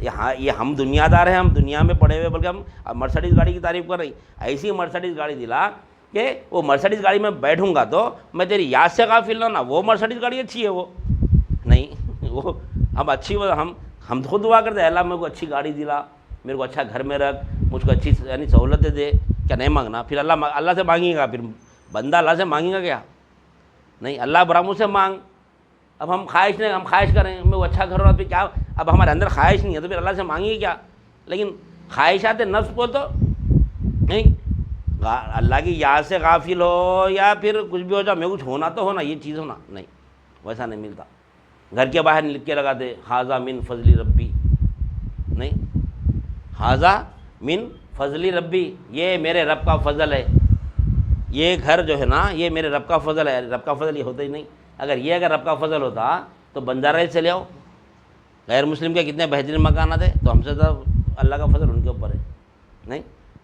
یہاں یہ ہم دنیا دار ہیں, ہم دنیا میں پڑے ہوئے, بلکہ ہم مرسڈیز گاڑی کی تعریف کر رہی. ایسی مرسڈیز گاڑی دلا کہ وہ مرسڈیز گاڑی میں بیٹھوں گا تو میں تیری یاد سے غافل نہ ہونا. وہ مرسڈیز گاڑی اچھی ہے وہ نہیں, وہ ہم اچھی, ہم خود دعا کرتے ہیں اللہ میرے کو اچھی گاڑی دلا, میرے کو اچھا گھر میں رکھ, مجھ کو اچھی یعنی سہولتیں دے. کیا نہیں مانگنا؟ پھر اللہ سے مانگے گا, پھر بندہ اللہ سے مانگے گا کیا نہیں اللہ برا مجھ سے مانگ. اب ہم خواہش کریں میں وہ اچھا کر رہا ہوں پھر کیا, اب ہمارے اندر خواہش نہیں ہے تو پھر اللہ سے مانگیے کیا. لیکن خواہشات نفس کو تو نہیں, اللہ کی یاد سے غافل ہو یا پھر کچھ بھی ہو جائے, میں کچھ ہونا تو ہونا, یہ چیز ہونا نہیں, ویسا نہیں ملتا. گھر کے باہر لکھ کے لگاتے حاذا من فضلی ربی, نہیں حاذا من فضلی ربی, یہ میرے رب کا فضل ہے. یہ گھر جو ہے نا یہ میرے رب کا فضل ہے. رب کا فضل یہ ہوتا ہی نہیں. اگر رب کا فضل ہوتا تو بنجارہ سے لے آؤ, غیر مسلم کے کتنے بہترین مکانات ہیں, تو ہم سے تو اللہ کا فضل ان کے اوپر ہے. نہیں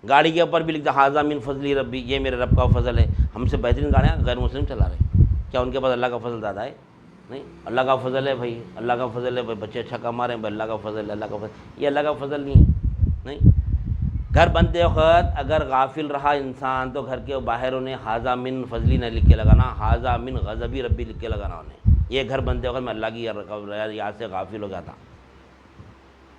گاڑی کے اوپر بھی لکھتا حاذا من فضلی ربی, یہ میرے رب کا فضل ہے. ہم سے بہترین گاڑیاں غیر مسلم چلا رہے, کیا ان کے پاس اللہ کا فضل زیادہ ہے؟ نہیں, اللہ کا فضل ہے بھائی, اللہ کا فضل ہے بھائی, بچے اچھا کما رہے ہیں بھائی, اللہ کا فضل ہے, اللہ کا فضل, یہ اللہ کا فضل نہیں ہے. نہیں, گھر بنتے وقت اگر غافل رہا انسان تو گھر کے باہر انہیں حاذا من فضلی نہ لکھ کے لگانا, حاذا من غضبی ربی لکھ کے لگانا انہیں. یہ گھر بنتے وقت میں اللہ کی یاد سے غافل ہو جاتا.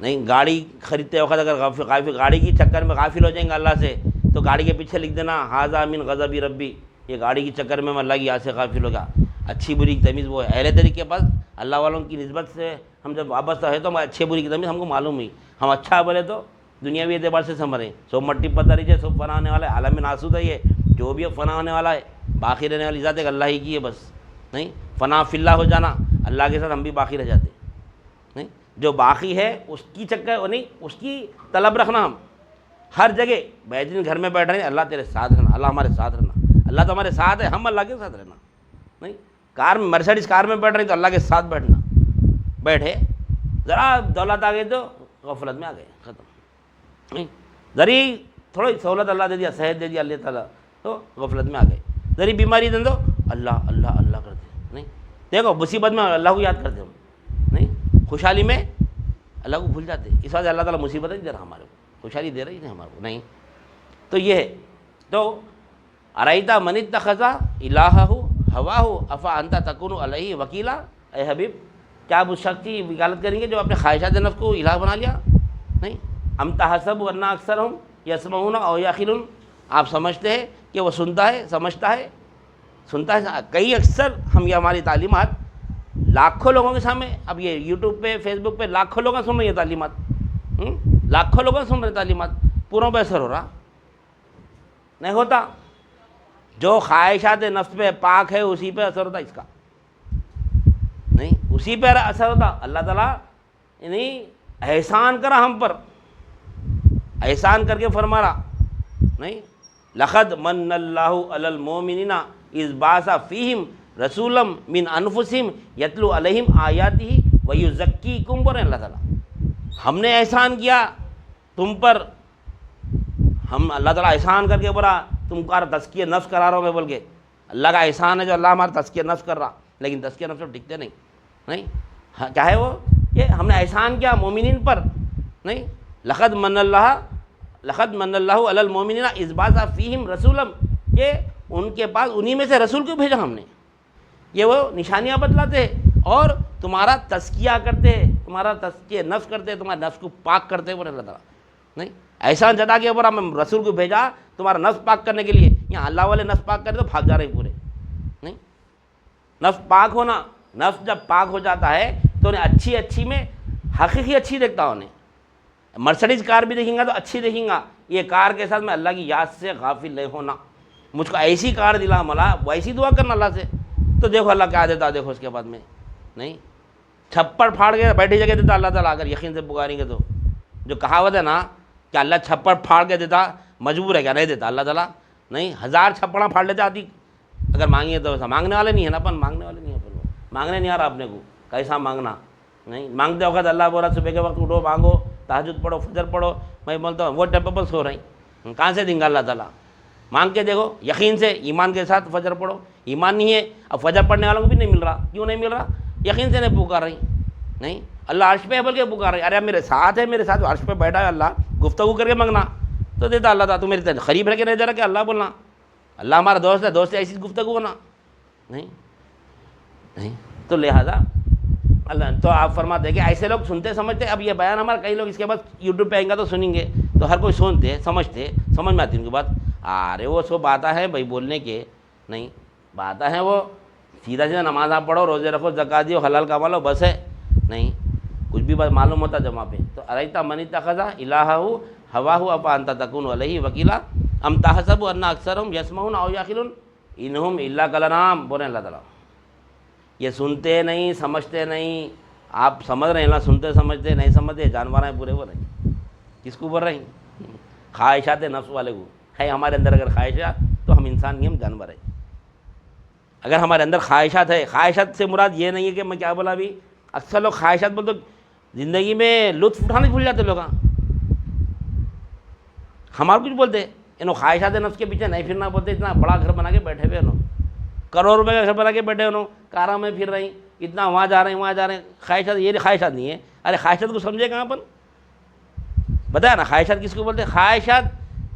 نہیں گاڑی خریدتے وقت اگر گاڑی کی چکر میں غافل ہو جائیں گے اللہ سے تو گاڑی کے پیچھے لکھ دینا حاذا من غضبی ربی, یہ گاڑی کی چکر میں اللہ کی یاد سے غافل ہو گیا. اچھی بری کی تمیز وہ اہل طریقے کے پاس اللہ والوں کی نسبت سے ہم جب وابستہ ہے تو ہم اچھے بری کی تمیز ہم کو معلوم ہوئی. ہم اچھا بولے تو دنیاوی اعتبار سے سمجھیں, سب مٹی پتھر ہی سب فنا ہونے والا ہے, عالم ناسود ہے, یہ جو بھی فنا ہونے والا ہے, باقی رہنے والی ذات ایک اللہ ہی کی ہے بس. نہیں فنا فی اللہ ہو جانا, اللہ کے ساتھ ہم بھی باقی رہ جاتے. نہیں جو باقی ہے اس کی چکر نہیں, اس کی طلب رکھنا. ہم ہر جگہ بہترین گھر میں بیٹھ رہے ہیں, اللہ تیرے ساتھ رہنا, اللہ ہمارے ساتھ رہنا, اللہ تو ہمارے ساتھ ہے, ہم اللہ کے ساتھ رہنا. نہیں کار میں مرسڈیز کار میں بیٹھ رہے ہیں تو اللہ کے ساتھ بیٹھنا. بیٹھے ذرا دولت آ گئی تو غفلت میں آ گئے, ختم. نہیں ذری تھوڑی سہولت اللہ دے دیا, صحت دے دیا اللہ تعالیٰ, تو غفلت میں آ گئے. ذری بیماری دے دو اللہ اللہ اللہ کرتے. نہیں دیکھو مصیبت میں اللہ کو یاد کرتے ہم, نہیں خوشحالی میں اللہ کو بھول جاتے. اس وجہ اللہ تعالیٰ مصیبت نہیں دے رہا ہمارے کو, خوشحالی دے رہی ہے ہمارے کو. نہیں تو یہ ہے. تو ارائیتا من اتخذ الہہ ہواہ افا انت تکون علیہ وکیلا, اے حبیب کیا آپ اس شخص کی وکالت کریں گے جو اپنے خواہشات نفس کو الہ بنا لیا؟ نہیں ام تحسب ان اکثرهم یسمعون او یعقلون, آپ سمجھتے ہیں کہ وہ سنتا ہے, سمجھتا ہے, سنتا ہے. کئی اکثر ہم یہ ہماری تعلیمات لاکھوں لوگوں کے سامنے, اب یہ یوٹیوب پہ فیس بک پہ لاکھوں لوگ سن رہے ہیں تعلیمات, لاکھوں لوگ سن رہے ہیں تعلیمات, پوروں پہ اثر ہو رہا نہیں ہوتا. جو خواہشات نفس پہ پاک ہے اسی پہ اثر ہوتا اس کا, نہیں اسی پہ اثر ہوتا. اللہ تعالیٰ یعنی احسان کرا ہم پر, احسان کر کے فرما رہا. نہیں لقد من اللہ علی المؤمنین اذ بعث فیہم رسولا من انفسہم یتلو علیہم آیاتہ ویزکیکم, بول رہے ہیں اللہ تعالیٰ ہم نے احسان کیا تم پر. ہم اللہ تعالیٰ احسان کر کے بولا تم کا تزکیہ نفس کرا رہا ہوں میں, بول کے اللہ کا احسان ہے جو اللہ ہمارا تزکیہ نفس کر رہا. لیکن تزکیہ نفس ٹکتے نہیں. نہیں کیا ہے وہ کہ ہم نے احسان کیا مومنین پر. نہیں لقد من اللہ علی المؤمنین اذ بعث فیہم رسولا, کہ ان کے پاس انہی میں سے رسول کو بھیجا ہم نے. یہ وہ نشانیاں بتلاتے ہیں اور تمہارا تزکیہ کرتے ہیں, تمہارا تزکیہ نفس کرتے ہیں, تمہارے نفس کو پاک کرتے ہیں, بولے اللہ تعالیٰ. نہیں احسان جتا کے اوپر ہم رسول کو بھیجا تمہارا نفس پاک کرنے کے لیے. یہاں اللہ والے نفس پاک کرے تو بھاگ جا رہے ہیں پورے. نہیں نفس پاک ہونا, نفس جب پاک ہو جاتا ہے تو انہیں اچھی اچھی میں حقیقی اچھی دیکھتا. انہیں مرسڈیز کار بھی دیکھیں گا تو اچھی دیکھیں گا. یہ کار کے ساتھ میں اللہ کی یاد سے غافل نہیں ہونا. مجھ کو ایسی کار دلا ملا, ویسی دعا کرنا اللہ سے, تو دیکھو اللہ کیا دیتا. دیکھو اس کے بعد میں نہیں چھپڑ پھاڑ کے بیٹھی جگہ دیتا اللہ تعالیٰ, اگر یقین سے پکاریں گے تو. جو کہاوت ہے نا کہ اللہ چھپڑ پھاڑ کے دیتا, مجبور ہے کیا نہیں دیتا اللہ تعالیٰ. نہیں 1000 چھپڑاں پھاڑ لیتے آتی اگر مانگیے تو. ایسا مانگنے والے نہیں ہے نا اپن, مانگنے والے نہیں ہیں اپن, مانگنے نہیں آ رہا اپنے کو, کیسا مانگنا. نہیں مانگتے وقت اللہ بول رہا صبح کے وقت اٹھو مانگو, تہجد پڑھو, فجر پڑھو. میں بولتا ہوں وہ ٹیپ پر سو رہی, کہاں سے دیں گا اللہ تعالیٰ. مانگ کے دیکھو یقین سے, ایمان کے ساتھ فجر پڑھو. ایمان نہیں ہے اب فجر پڑھنے والوں کو بھی نہیں مل رہا. کیوں نہیں مل رہا؟ یقین سے نہیں پکار رہی. نہیں اللہ عرش پہ بول کے پکار رہی, ارے میرے ساتھ ہے, میرے ساتھ عرش پہ بیٹھا ہے اللہ, گفتگو کر کے مانگنا تو دیتا اللہ تعالیٰ. تو میرے قریب رہ کے نہیں جا رہا کہ اللہ بولنا, اللہ ہمارا دوست ہے, دوست ہے ایسی گفتگو ہونا. نہیں نہیں تو لہذا اللہ تو آپ فرماتے ہیں کہ ایسے لوگ سنتے سمجھتے. اب یہ بیان ہمارا کئی لوگ اس کے بعد یوٹیوب پہ آئیں گا تو سنیں گے تو ہر کوئی سنتے سمجھتے, سمجھ میں آتی ان کی بات. ارے وہ سب باتیں ہیں بھائی بولنے کے, نہیں باتیں ہیں وہ سیدھا سیدھا نماز آپ پڑھو، روزے رکھو، زکات دیو، حلال کما لو، بس ہے نہیں، کچھ بھی بات معلوم ہوتا جب وہاں پہ. تو ارایت من اتخذ الہہ ہواہ افانت تکون علیہ وکیلا ام تحسب ان اکثرهم یسمعون او یعقلون انہم الا کالانعام. بولیں اللہ تعالیٰ یہ سنتے نہیں سمجھتے نہیں. آپ سمجھ رہے ہیں نا، سنتے سمجھتے نہیں سمجھتے، جانور ہیں پورے بول رہے ہیں. کس کو بول رہے ہیں؟ خواہشات نفس والے کو. ہے ہمارے اندر اگر خواہشات تو ہم انسان نہیں، ہم جانور ہیں. اگر ہمارے اندر خواہشات ہے، خواہشات سے مراد یہ نہیں ہے کہ میں کیا بولا ابھی، اکثر لوگ خواہشات بول تو زندگی میں لطف اٹھانے بھول جاتے لوگ. ہمارا کچھ بولتے انہوں خواہشات نفس کے پیچھے نہیں پھرنا بولتے. اتنا بڑا گھر بنا کے بیٹھے ہوئے انہوں، کروڑ روپے کا گھر بنا کے بیٹھے انہوں، کاروں میں پھر رہی، اتنا وہاں جا رہے ہیں وہاں جا رہے ہیں. خواہشات یہ خواہشات نہیں ہے. ارے خواہشات کو سمجھے کہاں پر بتایا نا. خواہشات کس کو بولتے ہیں؟ خواہشات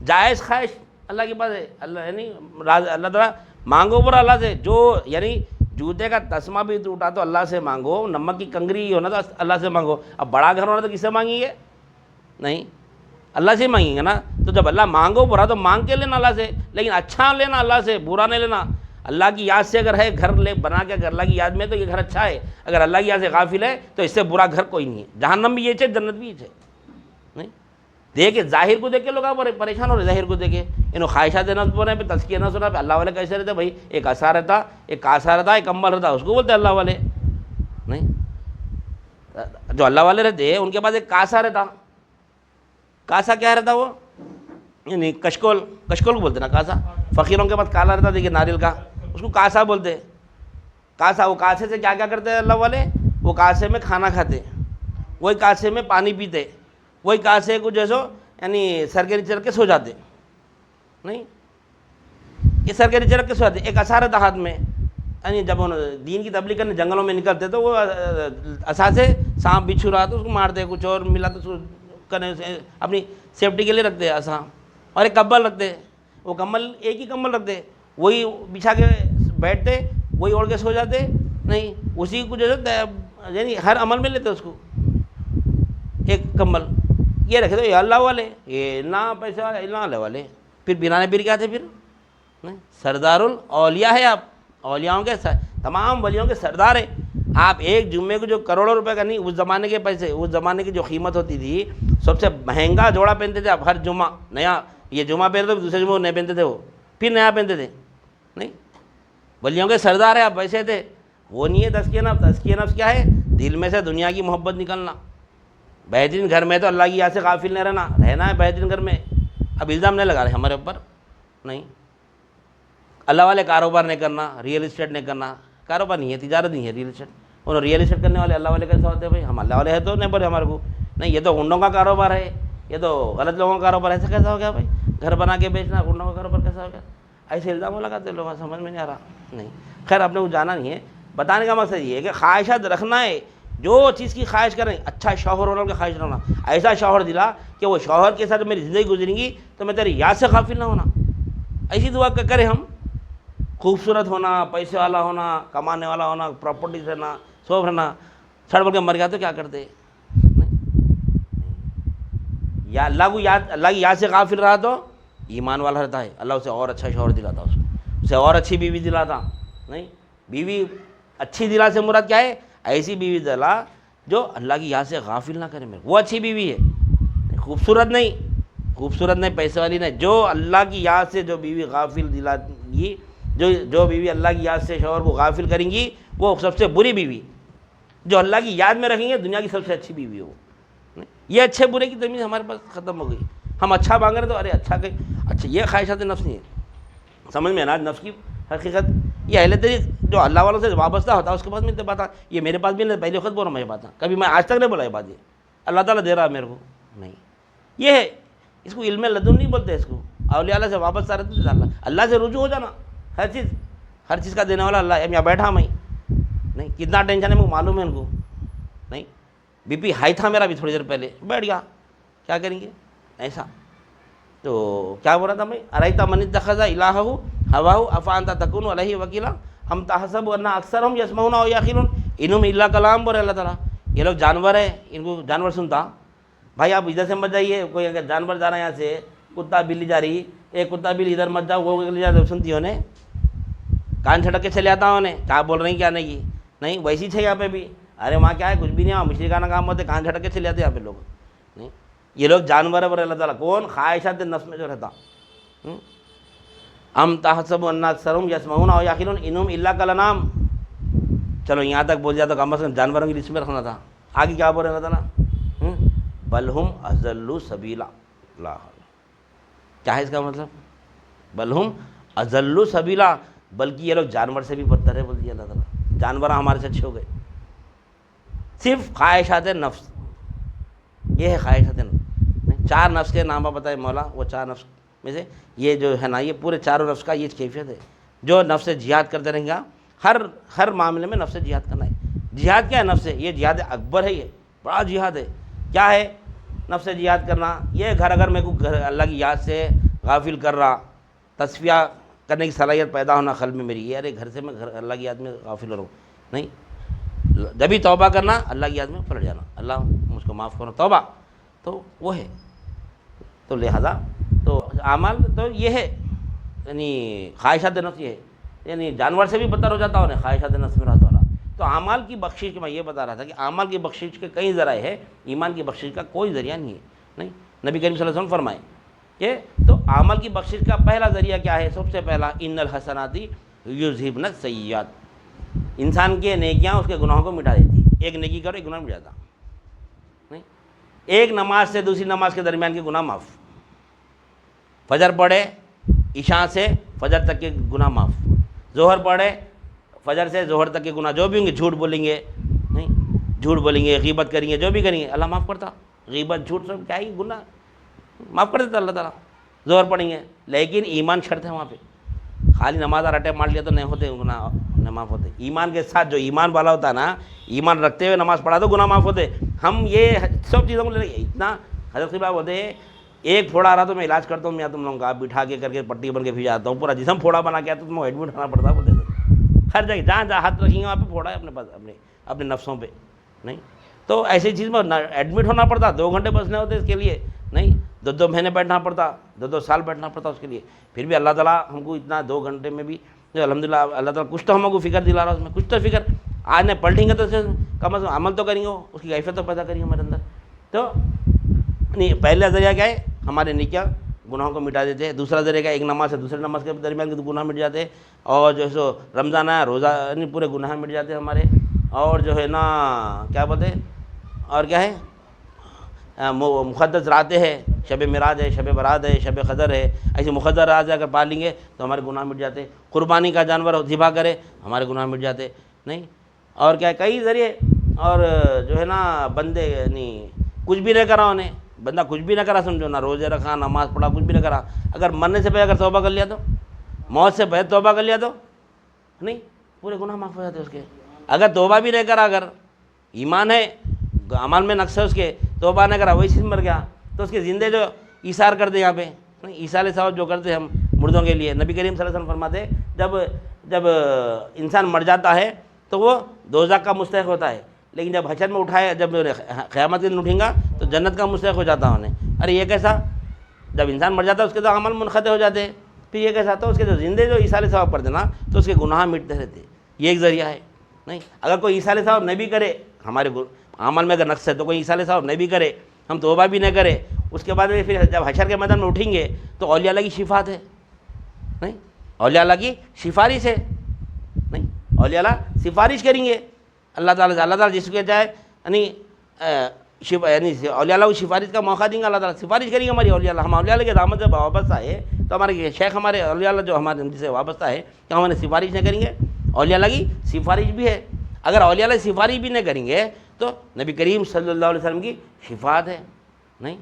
جائز خواہش اللہ کے پاس ہے. اللہ یعنی اللہ تعالیٰ مانگو پر اللہ سے، جو یعنی جوتے کا تسمہ بھی ٹوٹا تو اللہ سے مانگو، نمک کی کنگری ہونا تو اللہ سے مانگو. اب بڑا گھر ہونا تو کس سے مانگیں گے؟ نہیں، اللہ سے مانگیں گے نا. تو جب اللہ مانگو برا تو مانگ کے لینا اللہ سے، لیکن اچھا لینا اللہ سے، برا نہیں لینا. اللہ کی یاد سے اگر ہے گھر لے بنا کے، اگر اللہ کی یاد میں تو یہ گھر اچھا ہے. اگر اللہ کی یاد سے غافل ہے تو اس سے برا گھر کوئی نہیں ہے. جہنم بھی یہ ہے، جنت بھی یہ ہے. نہیں دیکھے ظاہر کو دیکھ کے لوگ پریشان ہو رہے. ظاہر کو دیکھے انہوں خواہشات نفس بول رہے ہیں، پہ تزکیہ نہ سنا. پہ اللہ والے کیسے رہتے بھائی؟ ایک اثار رہتا، ایک کاسا رہتا، ایک کمبل رہتا، اس کو بولتے اللہ والے. نہیں، جو اللہ والے رہتے ہیں ان کے پاس ایک کاسا رہتا. کاسا کیا رہتا؟ وہ یعنی کشکول کو بولتے نا کاسا. فقیروں کے پاس کالا رہتا دیکھیے ناریل کا، اس کو کاسا بولتے. کاسا، وہ کاسے سے کیا کیا کرتے ہیں اللہ والے؟ وہ کاسے میں کھانا کھاتے، وہی کاسے میں پانی پیتے، وہی کاسے کو جیسو یعنی سر کے نیچے رکھ کے سو جاتے. نہیں، یہ سر کے نیچے رکھ کے سو جاتے. ایک اثار رہتا ہاتھ میں، یعنی جب دین کی تبلیغ کرنے جنگلوں میں نکلتے تو وہ اثار سے سانپ بچھو رہا تو اس کو مارتے، کچھ اور ملا تو اس کو اپنی سیفٹی کے لیے رکھتے ایسا. اور ایک کمبل رکھتے، وہ کمبل ایک ہی کمبل رکھتے، وہی بچھا کے بیٹھتے، وہی اوڑھ کے سو جاتے. نہیں، اسی کو جیسے یعنی ہر عمل میں لیتے اس کو. ایک کمبل یہ رکھے تو یہ اللہ والے، یہ نہ پیسے والے، اللہ والے والے. پھر بنانے پھر کیا تھے؟ پھر نہیں، سردار الاولیاء ہے آپ، اولیاؤں کے تمام ولیوں کے سردار ہیں آپ. ایک جمعے کو جو کروڑوں روپے کا نہیں، اس زمانے کے پیسے، اس زمانے کی جو قیمت ہوتی تھی، سب سے مہنگا جوڑا پہنتے تھے آپ ہر جمعہ نیا. یہ جمعہ پہنتے تھے، دوسرے جمعہ نہیں پہنتے تھے، وہ پھر نیا پہنتے تھے. نہیں، ولیوں کے سردار ہیں آپ، ویسے تھے. وہ نہیں ہے تزکیہ نفس. تزکیہ نفس کیا ہے؟ دل میں سے دنیا کی محبت نکلنا. بہترین گھر میں تو اللہ کی یاد سے غافل نہیں رہنا ہے بہترین گھر میں. اب الزام نہیں لگا رہے ہمارے اوپر. نہیں، اللہ والے کاروبار نہیں کرنا، ریئل اسٹیٹ نہیں کرنا. کاروبار نہیں ہے، تجارت نہیں ہے ریئل اسٹیٹ. انہوں ریئل اسٹیٹ کرنے والے اللہ والے کیسے ہوتے ہیں بھائی؟ ہم اللہ والے ہیں تو نہیں بولے ہمارے کو. نہیں، یہ تو گنڈوں کا کاروبار ہے، یہ تو غلط لوگوں کا کاروبار ہے. ایسا کیسا ہو گیا بھائی؟ گھر بنا کے بیچنا گنڈوں کا کاروبار کیسا ہو گیا؟ ایسے الزام لگاتے لوگ، سمجھ میں نہیں آ رہا. نہیں، خیر آپ نے کو جانا نہیں ہے. بتانے کا مقصد یہ ہے کہ خواہشات رکھنا ہے. جو چیز کی خواہش کریں، اچھا شوہر ہونا کی خواہش رکھنا، ایسا شوہر دلا کہ وہ شوہر کے ساتھ میری زندگی گزریں گی تو میں تیری یاد سے غافل نہ ہونا. ایسی دعا کریں ہم. خوبصورت ہونا، پیسے والا ہونا، کمانے والا ہونا، پراپرٹیز رہنا، سوب رہنا، سڑ بڑھ کے مر گیا تو کیا کرتے؟ یا اللہ کو یاد، اللہ کی یاد سے غافل رہا تو ایمان والا رہتا ہے. اللہ اسے اور اچھا شوہر دلاتا، اسے اور اچھی بیوی دلاتا. نہیں، بیوی اچھی دلا سے مراد کیا ہے؟ ایسی بیوی دلا جو اللہ کی یاد سے غافل نہ کرے. میرے وہ اچھی بیوی ہے، خوبصورت نہیں، پیسے والی نہیں. جو اللہ کی یاد سے جو بیوی غافل دلا گی، جو بیوی اللہ کی یاد سے شوہر کو غافل کریں گی، وہ سب سے بری بیوی. جو اللہ کی یاد میں رکھیں گے دنیا کی سب سے اچھی بیوی ہو. یہ اچھے برے کی تمیز ہمارے پاس ختم ہو گئی. ہم اچھا مانگ رہے تو ارے اچھا کہ اچھا، یہ خواہشات نفس نہیں ہے. سمجھ میں آنا نفس کی حقیقت. یہ اہل طریق جو اللہ والوں سے وابستہ ہوتا ہے اس کے پاس ملتے بات. یہ میرے پاس بھی نہیں، پہلے وقت بول رہا ہوں میں یہ بات. کبھی میں آج تک نہیں بولا یہ بات. یہ اللہ تعالیٰ دے رہا ہے میرے کو. نہیں، یہ ہے، اس کو علم لدن نہیں بولتے. اس کو اولیاء اللہ سے وابستہ رہتے تھے. اللہ سے رجوع ہو جانا. ہر چیز کا دینے والا اللہ ہے. یہاں بیٹھا میں نہیں، کتنا ٹینشن ہے مجھے معلوم ہے ان کو. نہیں، بی پی ہائی تھا میرا بھی تھوڑی دیر پہلے، بیٹھ گیا. کیا کریں گے ایسا؟ تو کیا بول رہا تھا میں؟ ارایت من اتخذ الہہ ہواہ افانت تکون علیہ وکیلا ام تحسب ان اکثرهم یسمعون او یعقلون انہم الا کلام. بولے اللہ تعالیٰ یہ لوگ جانور ہیں، ان کو جانور سنتا. بھائی آپ ادھر سے مت جائیے، کوئی اگر جانور جا رہا ہے یہاں سے، کتا بلی جا رہی، ایک کتا بلی ادھر مت جاؤ، وہ جا سنتی ہو نے. کان چھٹک کے چلے آتا انہیں کیا بول رہے ہیں کیا نہیں. نہیں ویسی ہے یہاں پہ بھی. ارے وہاں کیا ہے کچھ بھی نہیں, وہاں مشرکانہ کام ہوتے, کان چھٹک کے چلے آتے یہاں پہ لوگ. نہیں یہ لوگ جانور ہے اللہ تعالیٰ کون خواہشات نفس میں جو رہتا. ام تحسب ان اکثرهم یسمعون او یعقلون انہم الا کالانعام. چلو یہاں تک بول دیا تو کم از کم جانوروں کی لسٹ میں رکھنا تھا. آگے کیا بول رہے ہیں اللہ تعالیٰ, بل ہم اضل سبیلا. کیا ہے اس کا مطلب؟ بل ہم اضل سبیلا, بلکہ یہ لوگ جانور سے بھی بدتر ہے بول دیا اللہ تعالیٰ. جانور ہمارے سے اچھے ہو گئے. صرف خواہشات نفس, یہ ہے خواہشات نفس. 4 نفس کے نام بتائے مولا, وہ 4 نفس میں سے یہ جو ہے نا یہ پورے 4 نفس کا یہ کیفیت ہے. جو نفس سے جہاد کرتے رہیں گا, ہر معاملے میں نفس سے جہاد کرنا ہے. جہاد کیا ہے نفس سے؟ یہ جہاد اکبر ہے, یہ بڑا جہاد ہے. کیا ہے نفس سے جہاد کرنا؟ یہ گھر اگر میں کو اللہ کی یاد سے غافل کر رہا, تصفیہ کرنے کی صلاحیت پیدا ہونا قلب میں میری, یہ ارے گھر سے میں اللہ کی یاد میں غافل رہوں. نہیں, جبھی توبہ کرنا, اللہ کی یاد میں پلٹ جانا, اللہ مجھ کو معاف کرو, توبہ تو وہ ہے. تو لہذا تو اعمال تو یہ ہے, یعنی خواہشات نفس یہ ہے, یعنی جانور سے بھی بدتر ہو جاتا ہوں خواہشات نفس میں رہتا والا. تو اعمال کی بخشش میں یہ بتا رہا تھا کہ اعمال کی بخشش کے کئی ذرائع ہے, ایمان کی بخشش کا کوئی ذریعہ نہیں ہے. نہیں, نبی کریم صلی اللہ علیہ وسلم فرمائے کہ تو اعمال کی بخشش کا پہلا ذریعہ کیا ہے؟ سب سے پہلا ان الحسنات یذھبن السیئات. انسان کے نیکیاں اس کے گناہوں کو مٹا دیتی. ایک نیکی کرو ایک گناہ مٹ جاتا. نہیں, ایک نماز سے دوسری نماز کے درمیان کے گناہ معاف. فجر پڑھے عشاء سے فجر تک کے گناہ معاف. ظہر پڑھے فجر سے ظہر تک کے گناہ جو بھی ہوں گے, جھوٹ بولیں گے, نہیں جھوٹ بولیں گے, غیبت کریں گے, جو بھی کریں گے اللہ معاف کرتا. غیبت جھوٹ سب کیا ہی گناہ معاف کر دیتا اللہ تعالیٰ. ظہر پڑھیں گے, لیکن ایمان شرط ہے وہاں پہ. خالی نماز رٹے مار لیا تو نہیں ہوتے گناہ, نہ معاف ہوتے. ایمان کے ساتھ جو ایمان والا ہوتا ہے نا, ایمان رکھتے ہوئے نماز پڑھا تو گناہ معاف ہوتے. ہم یہ سب چیزوں کو لے لیں اتنا. حضرت صاحب ہوتے ہیں ایک پھوڑا آ رہا تو میں علاج کرتا ہوں, میں تم لوگوں کا بٹھا کے کر کے پٹی بن کے بھی جاتا ہوں, پورا جسم پھوڑا بنا کے آتا تو تمہیں ایڈمٹ ہونا پڑتا بولتے تھے. ہر جگہ جہاں جہاں ہاتھ رکھیں گے وہاں پہ پھوڑا ہے اپنے پاس, اپنے نفسوں پہ. نہیں تو ایسی چیز میں ایڈمٹ ہونا پڑتا, 2 گھنٹے بسنے ہوتے اس کے لیے. نہیں 2 مہینے بیٹھنا پڑتا, 2 سال بیٹھنا پڑتا اس کے لیے. پھر بھی اللہ تعالیٰ ہم کو اتنا 2 گھنٹے میں بھی جو الحمدللہ اللہ تعالیٰ کچھ تو ہم کو فکر دلا رہا ہے, اس میں کچھ تو فکر آج نہیں پلٹیں گے تو کم از کم عمل تو کریں گے, اس کی کیفیت تو پیدا کریں گے ہمارے اندر. تو نہیں, پہلا ذریعہ کیا ہے؟ ہمارے نیکیاں گناہوں کو مٹا دیتے ہیں. دوسرا ذریعہ کیا ہے؟ ایک نماز سے دوسرے نماز کے درمیان کے گناہ مٹ جاتے ہیں. اور جو ہے سو رمضان آیا روزہ نہیں پورے گناہ مٹ جاتے ہیں ہمارے. اور جو ہے نا کیا بولتے ہیں, اور کیا ہے, مقدس راتیں ہیں, شب معراج ہے, شب برات ہے, شب قدر ہے, ایسے مقدس رات اگر پال لیں گے تو ہمارے گناہ مٹ جاتے. قربانی کا جانور ذبح کرے ہمارے گناہ مٹ جاتے. نہیں اور کیا ہے کئی ذریعے. اور جو ہے نا بندے یعنی کچھ بھی نہیں کرا انہیں, بندہ کچھ بھی نہ کرا سمجھو, نہ روزے رکھا نماز پڑھا کچھ بھی نہ کرا, اگر مرنے سے پہلے اگر توبہ کر لیا تو, موت سے پہلے توبہ کر لیا تو نہیں پورے گناہ معاف ہو جاتے اس کے. اگر توبہ بھی نہیں کرا, اگر ایمان ہے عمل میں نقص ہے اس کے, توبہ نہ کرا وہی چیز مر گیا تو اس کے زندے جو ایثار کرتے یہاں پہ ایثار ثواب جو کرتے ہم مردوں کے لیے. نبی کریم صلی اللہ علیہ وسلم فرماتے جب انسان مر جاتا ہے تو وہ دوزخ کا مستحق ہوتا ہے, لیکن جب حشر میں اٹھائے, جب قیامت کے دن اٹھیں گا تو جنت کا مستحق ہو جاتا انہیں. ارے یہ کیسا؟ جب انسان مر جاتا ہے اس کے تو عمل منقطع ہو جاتے ہیں, پھر یہ کیسا؟ تو اس کے جو زندے جو ایثار ثواب کرتے نا تو اس کے گناہ مٹتے رہتے. یہ ایک ذریعہ ہے. نہیں اگر کوئی ایثار ثواب نہیں بھی کرے, ہمارے عمل میں اگر نقص ہے تو کوئی ایثار ثواب نہیں بھی کرے, ہم توبہ بھی نہ کرے, اس کے بعد میں پھر جب حشر کے میدان میں اٹھیں گے تو اولیاء اللہ کی شفاعت ہے. نہیں اولیاء اللہ کی سفارش ہے. نہیں اولیاء اللہ سفارش کریں گے اللہ تعالیٰ سے. اللہ تعالیٰ جس کے چاہے یعنی اولیاء اللہ کو سفارش کا موقع دیں گے, اللہ تعالیٰ سفارش کریں گے ہماری اولیاء اللہ. ہم اولیاء اللہ کے دامن سے وابستہ ہے تو ہمارے شیخ ہمارے اولیاء اللہ جو ہمارے سے وابستہ ہے کہ ہم انہیں سفارش نہیں کریں گے. اولیاء اللہ کی سفارش بھی ہے. اگر اولیاء اللہ سفارش بھی نہیں کریں گے تو نبی کریم صلی اللہ علیہ وسلم کی شفاعت ہے. نہیں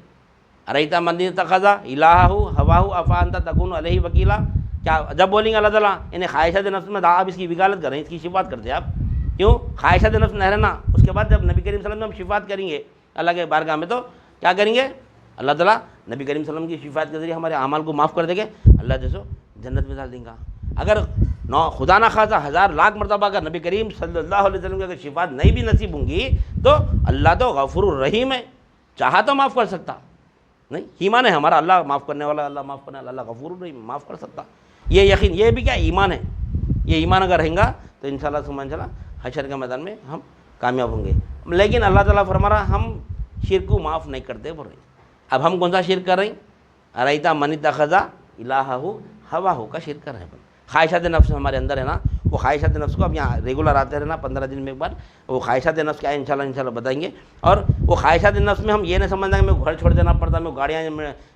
ارایتا من اتخذ الہہ ہواہ افانت تکون علیہ وکیلا. کیا جب بولیں گے اللہ تعالیٰ انہیں خواہشات نفس میں آپ اس کی وکالت کریں, اس کی شفاعت کرتے ہیں آپ, کیوں خواہشات نفس نہ رہنا. اس کے بعد جب نبی کریم صلی اللہ علیہ وسلم ہم شفاعت کریں گے اللہ کے بارگاہ میں تو کیا کریں گے؟ اللہ تعالیٰ نبی کریم صلی اللہ علیہ وسلم کی شفاعت کے ذریعے ہمارے اعمال کو معاف کر دیں گے, اللہ جیسو جنت میں ڈال دیں گا. اگر خدا نہ خواصہ 1000 لاکھ مرتبہ اگر نبی کریم صلی اللہ علیہ وسلم کی اگر شفاعت نہیں بھی نصیب ہوں گی تو اللہ تو غفور الرحیم ہے, چاہا تو معاف کر سکتا. نہیں ایمان ہے ہمارا, اللہ معاف کرنے والا, اللہ معاف کرنے والا, اللہ غفور الرحیم معاف کر سکتا. یہ یقین, یہ بھی کیا ایمان ہے. یہ ایمان اگر رہیں گا تو انشاءاللہ ثم انشاءاللہ حشر کے میدان میں ہم کامیاب ہوں گے. لیکن اللہ تعالیٰ فرما رہا ہم شرک کو معاف نہیں کرتے بول رہے. اب ہم کون سا شرک کر رہے ہیں؟ ارائیتا من اتخذ الہہ ہواہ کا شرک کر رہے ہیں. خواہشات نفس ہمارے اندر ہے نا, وہ خواہشات نفس کو اب یہاں ریگولر آتے رہنا 15 دن میں ایک بار. وہ خواہشات نفس کیا ہے انشاءاللہ بتائیں گے. اور وہ خواہشات نفس میں ہم یہ نہیں سمجھنا کہ میرے کو گھر چھوڑ دینا پڑتا, میرے کو گاڑیاں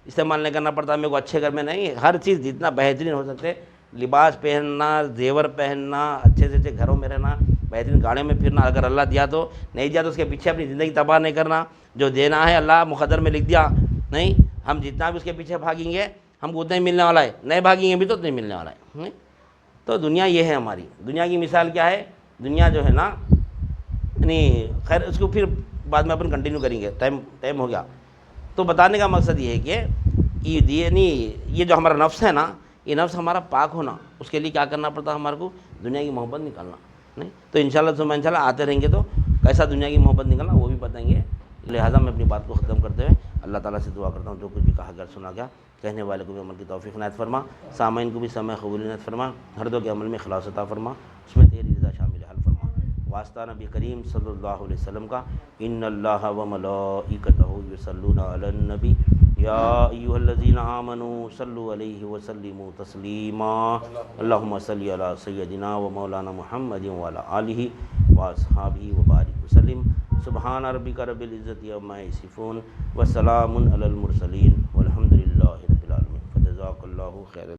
استعمال نہیں کرنا پڑتا, میرے کو اچھے گھر میں نہیں. ہر چیز جتنا بہترین ہو سکتے, لباس پہننا, زیور پہننا, اچھے سے اچھے گھروں میں رہنا, بہترین گاڑیوں میں پھرنا. اگر اللہ دیا تو, نہیں دیا تو اس کے پیچھے اپنی زندگی تباہ نہیں کرنا. جو دینا ہے اللہ مقدر میں لکھ دیا, نہیں ہم جتنا بھی اس کے پیچھے بھاگیں گے ہم کو اتنا ہی ملنے والا ہے, نہیں بھاگیں گے بھی تو اتنا ہی ملنے والا ہے. تو دنیا یہ ہے ہماری. دنیا کی مثال کیا ہے؟ دنیا جو ہے نا, یعنی خیر اس کو پھر بعد میں اپن کنٹینیو کریں گے, ٹائم ہو گیا. تو بتانے کا مقصد یہ ہے کہ یہ جو ہمارا نفس ہے نا, یہ نفس ہمارا پاک ہونا, اس کے لیے کیا کرنا پڑتا ہے ہمارے کو؟ دنیا کی محبت نکالنا. نہیں تو انشاءاللہ ثم انشاءاللہ آتے رہیں گے تو کیسا دنیا کی محبت نکالنا وہ بھی بتائیں گے. لہٰذا میں اپنی بات کو ختم کرتے ہوئے اللہ تعالیٰ سے دعا کرتا ہوں جو کچھ بھی کہا گیا سنا گیا, کہنے والے کو بھی عمل کی توفیق عنایت فرما, سامعین کو بھی سمع قبول عنایت فرما, ہر دو کے عمل میں اخلاص عطا فرما, اس میں تیری رضا شامل حل فرما. واسطہ نبی کریم صلی اللہ علیہ وسلم کا, ان اللہ و ملائکتہ یصلون علی النبی یا ایھا الذین آمنوا صلوا علیہ وسلموا تسلیما. اللہم صلی علی سیدنا و مولانا محمد وعلی آلہ واصحابہ وبارک وسلم. سبحان ربک رب العزۃ عما یصفون وسلام علی المرسلین والحمد للہ رب العالمین. فجزاک اللہ خیر.